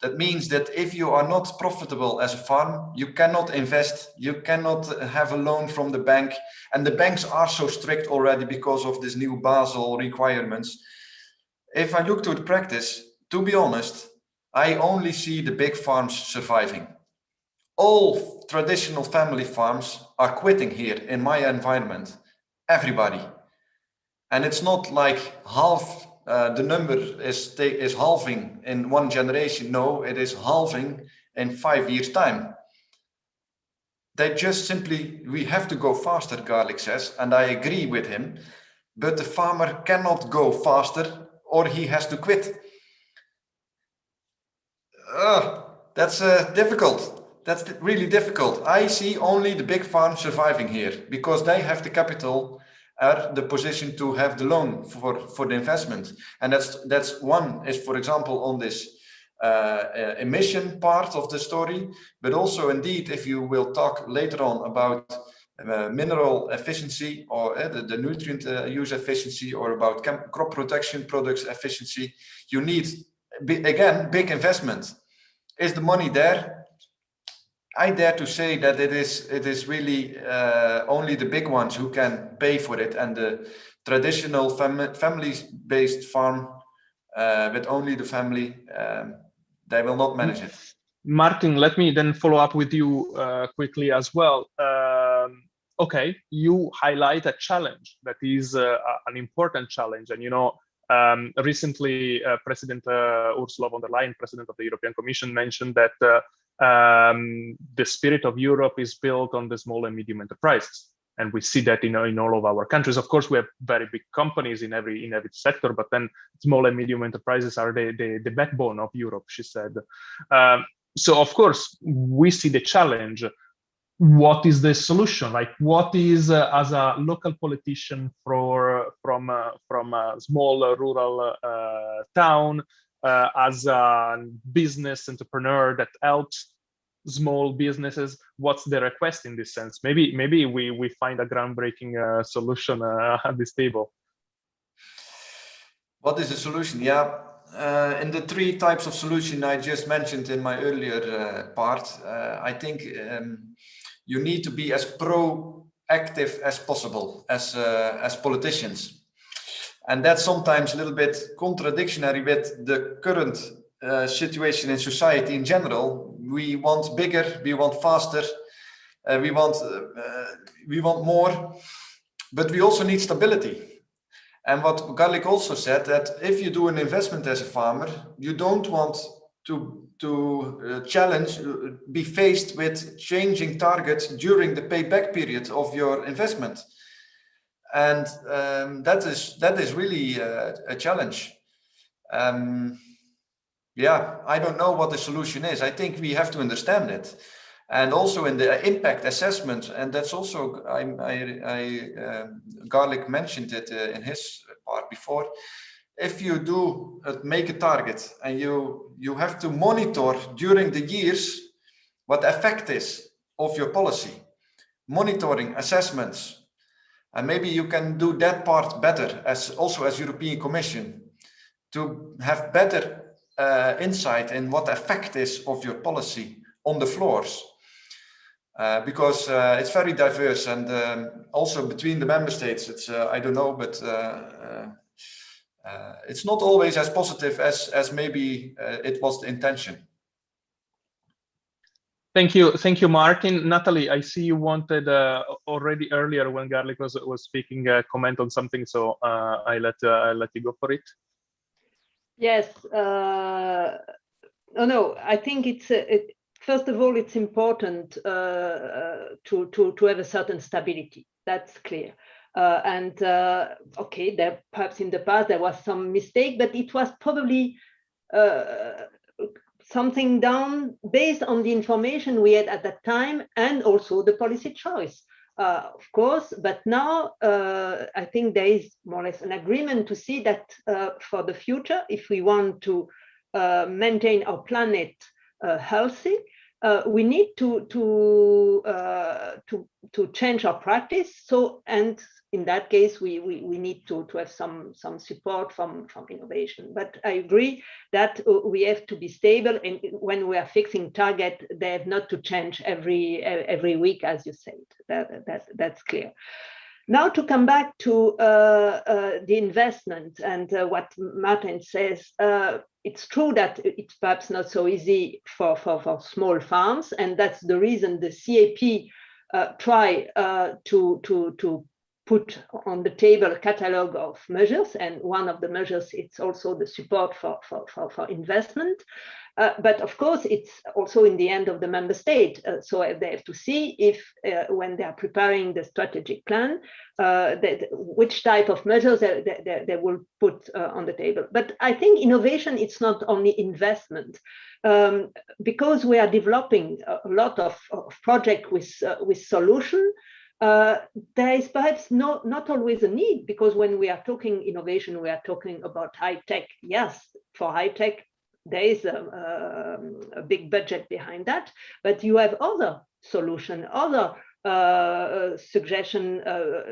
That means that if you are not profitable as a farm, you cannot invest, you cannot have a loan from the bank. And the banks are so strict already because of this new Basel requirements. If I look to the practice, to be honest, I only see the big farms surviving. All traditional family farms are quitting here in my environment, everybody. And it's not like half the number is halving in one generation. No, it is halving in 5 years' time. They just simply, we have to go faster, Garlic says, and I agree with him, but the farmer cannot go faster or he has to quit. That's difficult. That's really difficult. I see only the big farms surviving here because they have the capital, the position to have the loan for the investment. And that's one is, for example, on this emission part of the story, but also indeed, if you will talk later on about mineral efficiency or the nutrient use efficiency, or about crop protection products efficiency, you need, again, big investment. Is the money there? I dare to say that it is really only the big ones who can pay for it, and the traditional family-based farm with only the family, they will not manage it. Martin, let me then follow up with you quickly as well. Okay, you highlight a challenge that is an important challenge, and you know, recently President Ursula von der Leyen, President of the European Commission, mentioned that the spirit of Europe is built on the small and medium enterprises, and we see that in all of our countries. Of course, we have very big companies in every sector, but then small and medium enterprises are the backbone of Europe, she said. So of course we see the challenge. What is the solution? Like, what is as a local politician from a small rural town, as a business entrepreneur that helps small businesses, what's the request in this sense? Maybe we find a groundbreaking solution at this table. What is the solution? Yeah, in the 3 types of solution I just mentioned in my earlier part, I think you need to be as proactive as possible as politicians. And that's sometimes a little bit contradictory with the current situation in society in general. We want bigger, we want faster, we want more, but we also need stability. And what Garlic also said, that if you do an investment as a farmer, you don't want to be faced with changing targets during the payback period of your investment. And that is really a challenge. Yeah, I don't know what the solution is. I think we have to understand it. And also in the impact assessment, and that's also, Garlic mentioned it in his part before. If you do make a target and you have to monitor during the years what the effect is of your policy, monitoring assessments, and maybe you can do that part better as European Commission, to have better insight in what the effect is of your policy on the floors. Because it's very diverse, and also between the member states, it's I don't know, but it's not always as positive as maybe it was the intention. Thank you, Martin. Natalie, I see you wanted already earlier when Garlic was speaking, comment on something, so I let you go for it. Yes. No, I think it's first of all, it's important to have a certain stability. That's clear. Okay, there perhaps in the past there was some mistake, but it was probably something done based on the information we had at that time and also the policy choice, of course. But now I think there is more or less an agreement to see that for the future, if we want to maintain our planet healthy, we need to change our practice. So, and in that case, we need to have some support from innovation. But I agree that we have to be stable, and when we are fixing target, they have not to change every week, as you said. That's clear. Now to come back to the investment and what Martin says, it's true that it's perhaps not so easy for small farms, and that's the reason the CAP try to put on the table a catalog of measures, and one of the measures it's also the support for investment. But of course, it's also in the end of the member state. So they have to see if, when they are preparing the strategic plan, which type of measures they will put on the table. But I think innovation, it's not only investment. Because we are developing a lot of projects with solution, there is perhaps not always a need, because when we are talking innovation, we are talking about high tech. Yes, for high tech, there is a big budget behind that, but you have other solutions, other suggestion,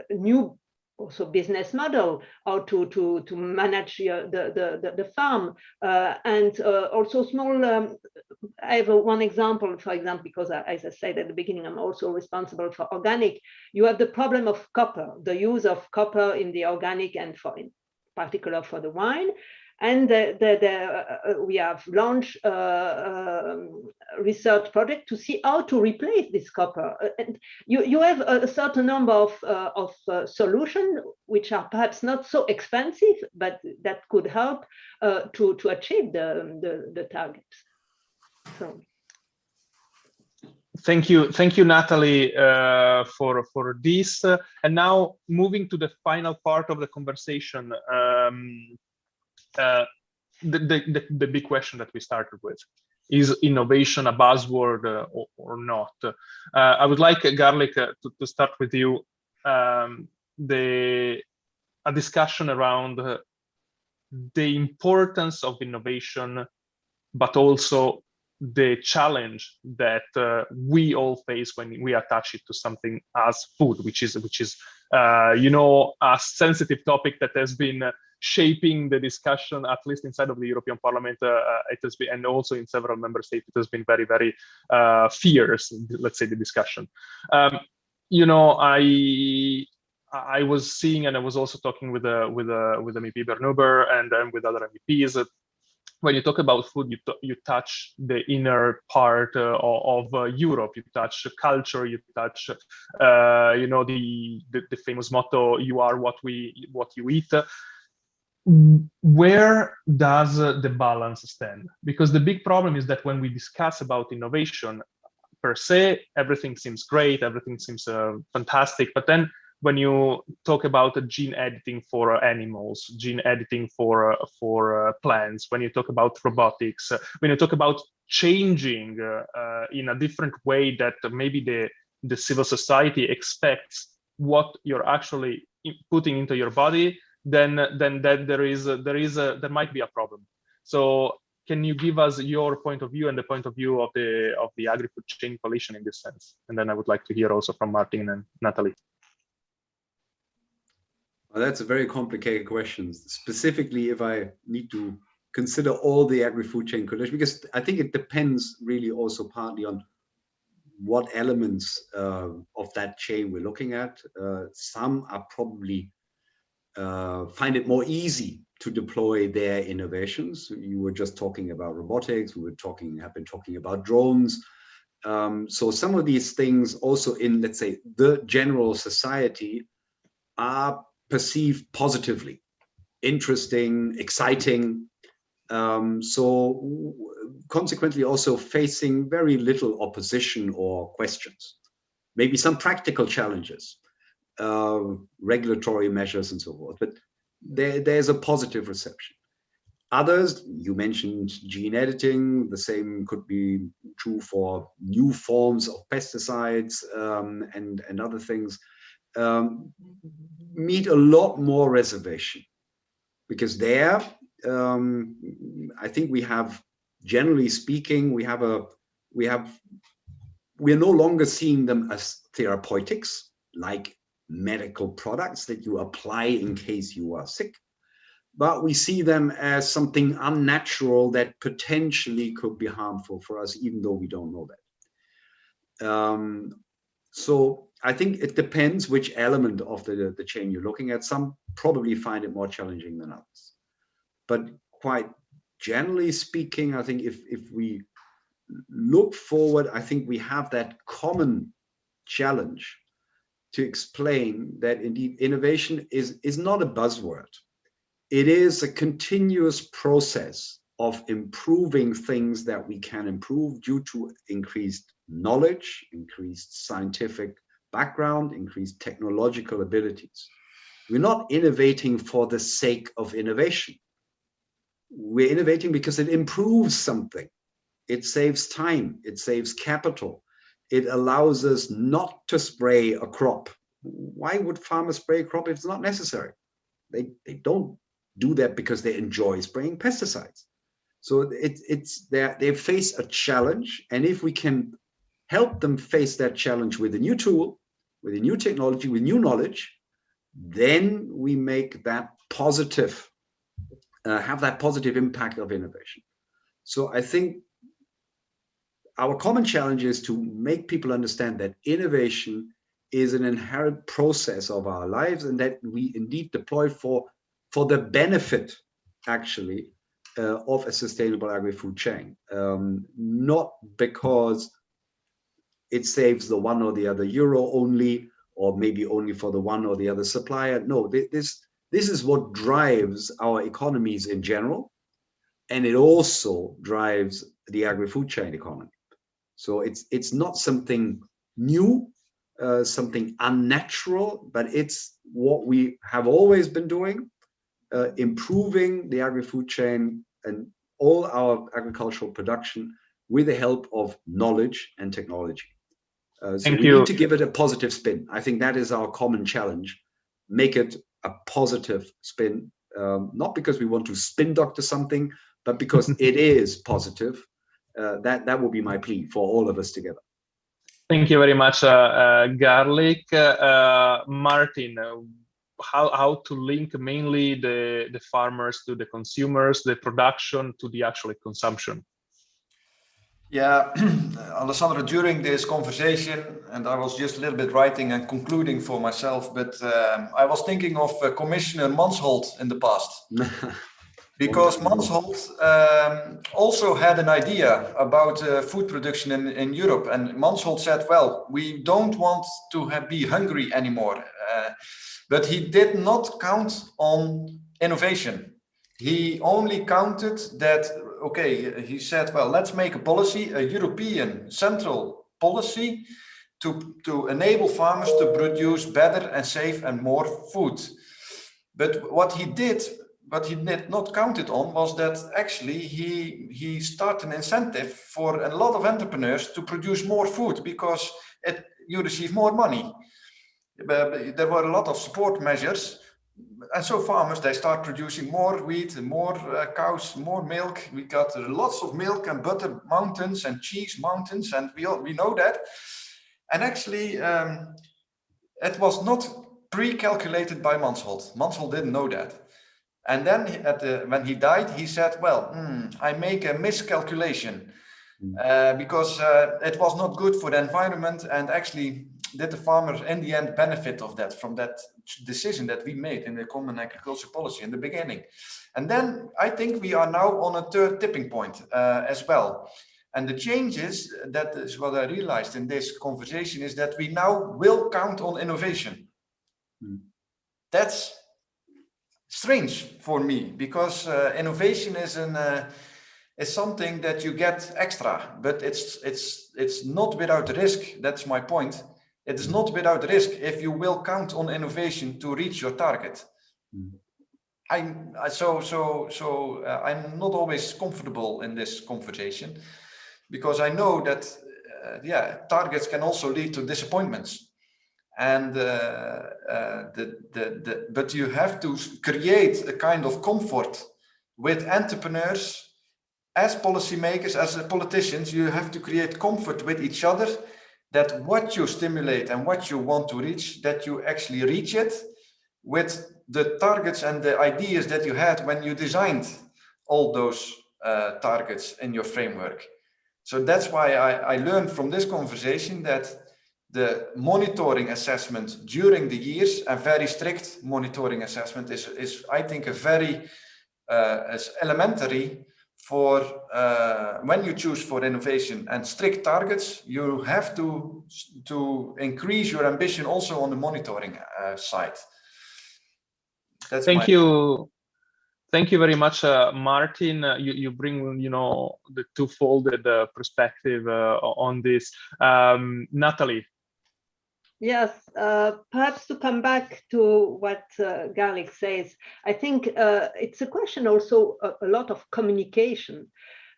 new also business model, how to manage the farm, and also small. I have one example, for example, because as I said at the beginning, I'm also responsible for organic. You have the problem of copper, the use of copper in the organic and in particular for the wine. And we have launched a research project to see how to replace this copper. And you have a certain number of solutions which are perhaps not so expensive, but that could help to achieve the targets. So. Thank you, Natalie, for this. And now moving to the final part of the conversation. The big question that we started with: is innovation a buzzword or not? I would like, Garlic, to start with you. A discussion around the importance of innovation, but also the challenge that we all face when we attach it to something as food, which is a sensitive topic that has been shaping the discussion, at least inside of the European Parliament. It has been, and also in several member states, it has been very, very fierce, let's say, the discussion. I was seeing, and I was also talking with MEP Bernuber and with other MEPs. When you talk about food, you touch the inner part of Europe. You touch culture. You touch, the famous motto: "You are what you eat." Where does the balance stand? Because the big problem is that when we discuss about innovation per se, everything seems great, everything seems fantastic, but then when you talk about gene editing for animals, gene editing for plants, when you talk about robotics, when you talk about changing in a different way that maybe the civil society expects what you're actually putting into your body, then there might be a problem. So can you give us your point of view and the point of view of the agri-food chain coalition in this sense? And then I would like to hear also from Martin and Natalie. Well, that's a very complicated question, specifically if I need to consider all the agri-food chain coalition, because I think it depends really also partly on what elements of that chain we're looking at. Some are probably find it more easy to deploy their innovations. You were just talking about robotics. We have been talking about drones. So some of these things also in, let's say, the general society are perceived positively, interesting, exciting. So consequently also facing very little opposition or questions, maybe some practical challenges, regulatory measures and so forth, but there's a positive reception. Others, you mentioned gene editing, the same could be true for new forms of pesticides and other things, meet a lot more reservation, because there, I think we have, generally speaking, we're no longer seeing them as therapeutics, like medical products that you apply in case you are sick, but we see them as something unnatural that potentially could be harmful for us, even though we don't know that. So I think it depends which element of the chain you're looking at. Some probably find it more challenging than others. But quite generally speaking, I think if we look forward, I think we have that common challenge to explain that indeed innovation is not a buzzword. It is a continuous process of improving things that we can improve due to increased knowledge, increased scientific background, increased technological abilities. We're not innovating for the sake of innovation. We're innovating because it improves something. It saves time, it saves capital. It allows us not to spray a crop. Why would farmers spray a crop if it's not necessary? They don't do that because they enjoy spraying pesticides. So they face a challenge, and if we can help them face that challenge with a new tool, with a new technology, with new knowledge, then we make that positive, have that positive impact of innovation. So I think our common challenge is to make people understand that innovation is an inherent process of our lives, and that we indeed deploy for the benefit, actually, of a sustainable agri-food chain, not because it saves the one or the other euro only, or maybe only for the one or the other supplier. No, this is what drives our economies in general, and it also drives the agri-food chain economy. So it's not something new, something unnatural, but it's what we have always been doing, improving the agri-food chain and all our agricultural production with the help of knowledge and technology. So we need to give it a positive spin. I think that is our common challenge. Make it a positive spin, not because we want to spin doctor something, but because it is positive. That will be my plea for all of us together. Thank you very much, Garlic. Martin, how to link mainly the farmers to the consumers, the production to the actual consumption? Yeah, Alessandro, during this conversation, and I was just a little bit writing and concluding for myself, but I was thinking of Commissioner Mansholt in the past. Because Mansholt also had an idea about food production in Europe. And Mansholt said, well, we don't want to be hungry anymore. But he did not count on innovation. He only counted that, okay, he said, well, let's make a policy, a European central policy to enable farmers to produce better and safe and more food. But what he did not count it on was that actually he started an incentive for a lot of entrepreneurs to produce more food because you receive more money. There were a lot of support measures, and so farmers, they start producing more wheat, more cows, more milk. We got lots of milk and butter mountains and cheese mountains, and we know that. And actually, it was not pre-calculated by Mansholt. Mansholt didn't know that. And then when he died, he said, well, I make a miscalculation because it was not good for the environment, and actually did the farmer in the end benefit of that, from that decision that we made in the Common Agriculture Policy in the beginning. And then I think we are now on a third tipping point as well. And the changes, that is what I realized in this conversation, is that we now will count on innovation. That's strange for me, because innovation is something that you get extra, but it's not without risk. That's my point. It is not without risk if you will count on innovation to reach your target. I'm not always comfortable in this conversation, because I know that targets can also lead to disappointments. And but you have to create a kind of comfort with entrepreneurs. As policymakers, as politicians, you have to create comfort with each other, that what you stimulate and what you want to reach, that you actually reach it with the targets and the ideas that you had when you designed all those targets in your framework. So that's why I learned from this conversation that the monitoring assessment during the years, a very strict monitoring assessment, is I think a very is elementary for when you choose for innovation and strict targets. You have to increase your ambition also on the monitoring side. That's Thank you. Thank you very much, Martin. You bring, the two-folded perspective on this. Natalie. Yes, perhaps to come back to what Garlic says, I think it's a question also a lot of communication.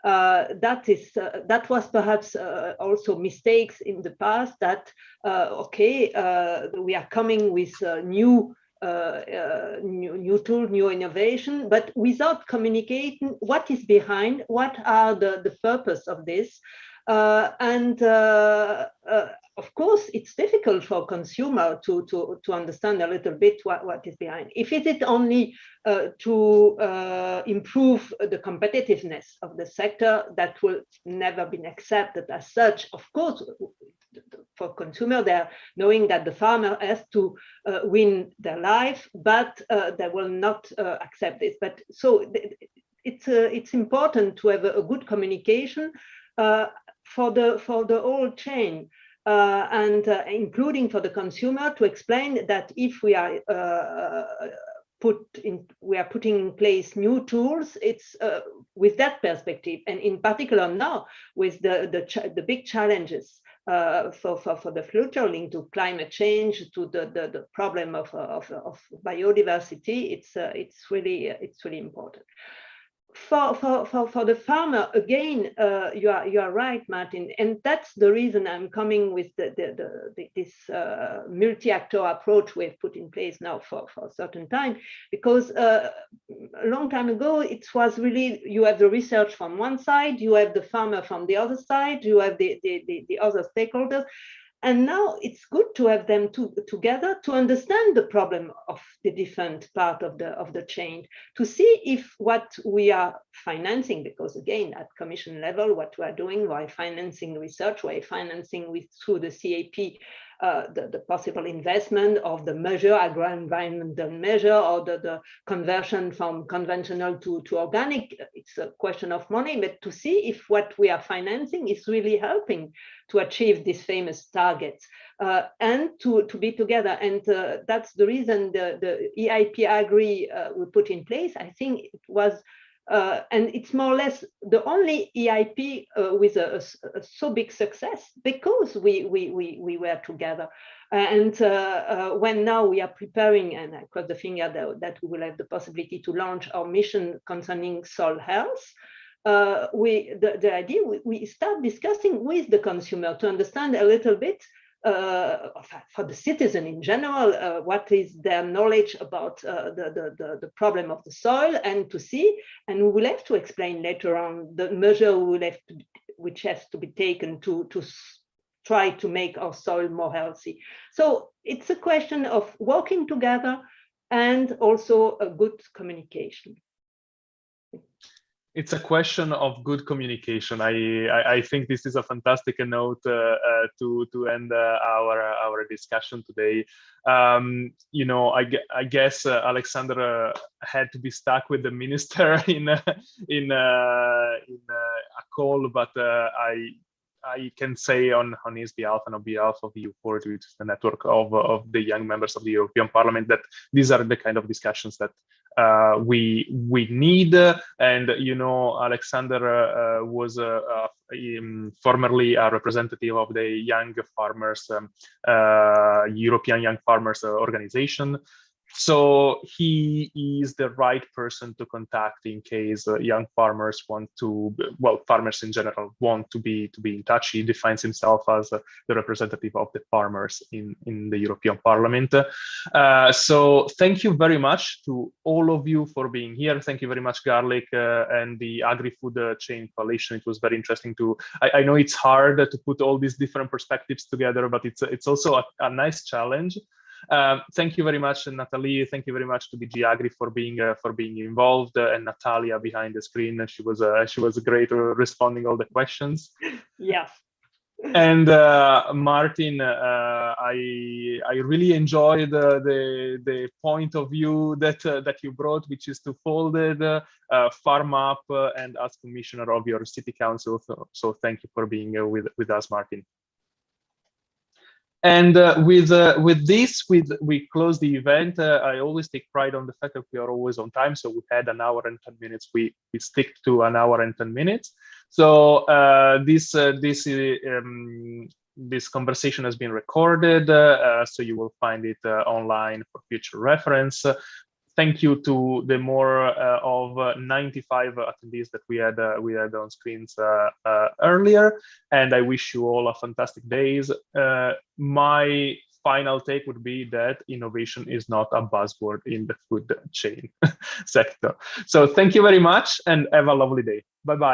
That was perhaps also mistakes in the past, that we are coming with new tool, new innovation, but without communicating what is behind, what are the purpose of this. Of course, it's difficult for consumer to understand a little bit what is behind. If it is only to improve the competitiveness of the sector, that will never be accepted as such. Of course, for consumer, they're knowing that the farmer has to win their life, but they will not accept this. But so it's important to have a good communication for the whole chain, and including for the consumer, to explain that if we are putting in place new tools, it's with that perspective, and in particular now with the big challenges for the future linked to climate change, to the problem of biodiversity. It's really important. For the farmer, again, you are right, Martin, and that's the reason I'm coming with this multi-actor approach we've put in place now for a certain time, because a long time ago it was really, you have the research from one side, you have the farmer from the other side, you have the other stakeholders. And now it's good to have them together to understand the problem of the different part of the chain, to see if what we are financing, because again, at Commission level, what we are doing, we're financing research, we're financing through the CAP, the possible investment of the measure, agro-environmental measure, or the conversion from conventional to organic. It's a question of money, but to see if what we are financing is really helping to achieve these famous targets, and to be together. And that's the reason the EIP Agri we put in place. I think it was, and it's more or less the only EIP with a so big success, because we were together. And when now we are preparing, and I cross the finger that we will have the possibility to launch our mission concerning soil health, the idea, we start discussing with the consumer to understand a little bit, for the citizen in general, what is their knowledge about the problem of the soil, and to see, and we will have to explain later on the measure which has to be taken to try to make our soil more healthy. So it's a question of working together and also a good communication. It's a question of good communication. I think this is a fantastic note to end our discussion today. I guess Alexander had to be stuck with the minister in a call, but I can say on his behalf and on behalf of the EU40, which is the network of the young members of the European Parliament, that these are the kind of discussions that we need. And you know, Alexander was formerly a representative of the Young Farmers, European Young Farmers organization. So he is the right person to contact in case young farmers want to, well, farmers in general want to be in touch. He defines himself as the representative of the farmers in the European Parliament. So thank you very much to all of you for being here. Thank you very much, Garlic and the Agri-Food Chain Coalition. It was very interesting to, I know it's hard to put all these different perspectives together, but it's also a nice challenge. Thank you very much, Natalie. Thank you very much to DG Agri for being involved, and Natalia behind the screen. She was great responding all the questions. Yes. And Martin, I really enjoyed the point of view that you brought, which is twofolded: FarmUp and as commissioner of your city council. So thank you for being with us, Martin. And with this, we close the event. I always take pride on the fact that we are always on time. So we had an hour and 10 minutes. We stick to an hour and 10 minutes. So this conversation has been recorded. So you will find it online for future reference. Thank you to the more of 95 attendees that we had on screens earlier, and I wish you all a fantastic days. My final take would be that innovation is not a buzzword in the food chain sector. So thank you very much, and have a lovely day. Bye bye.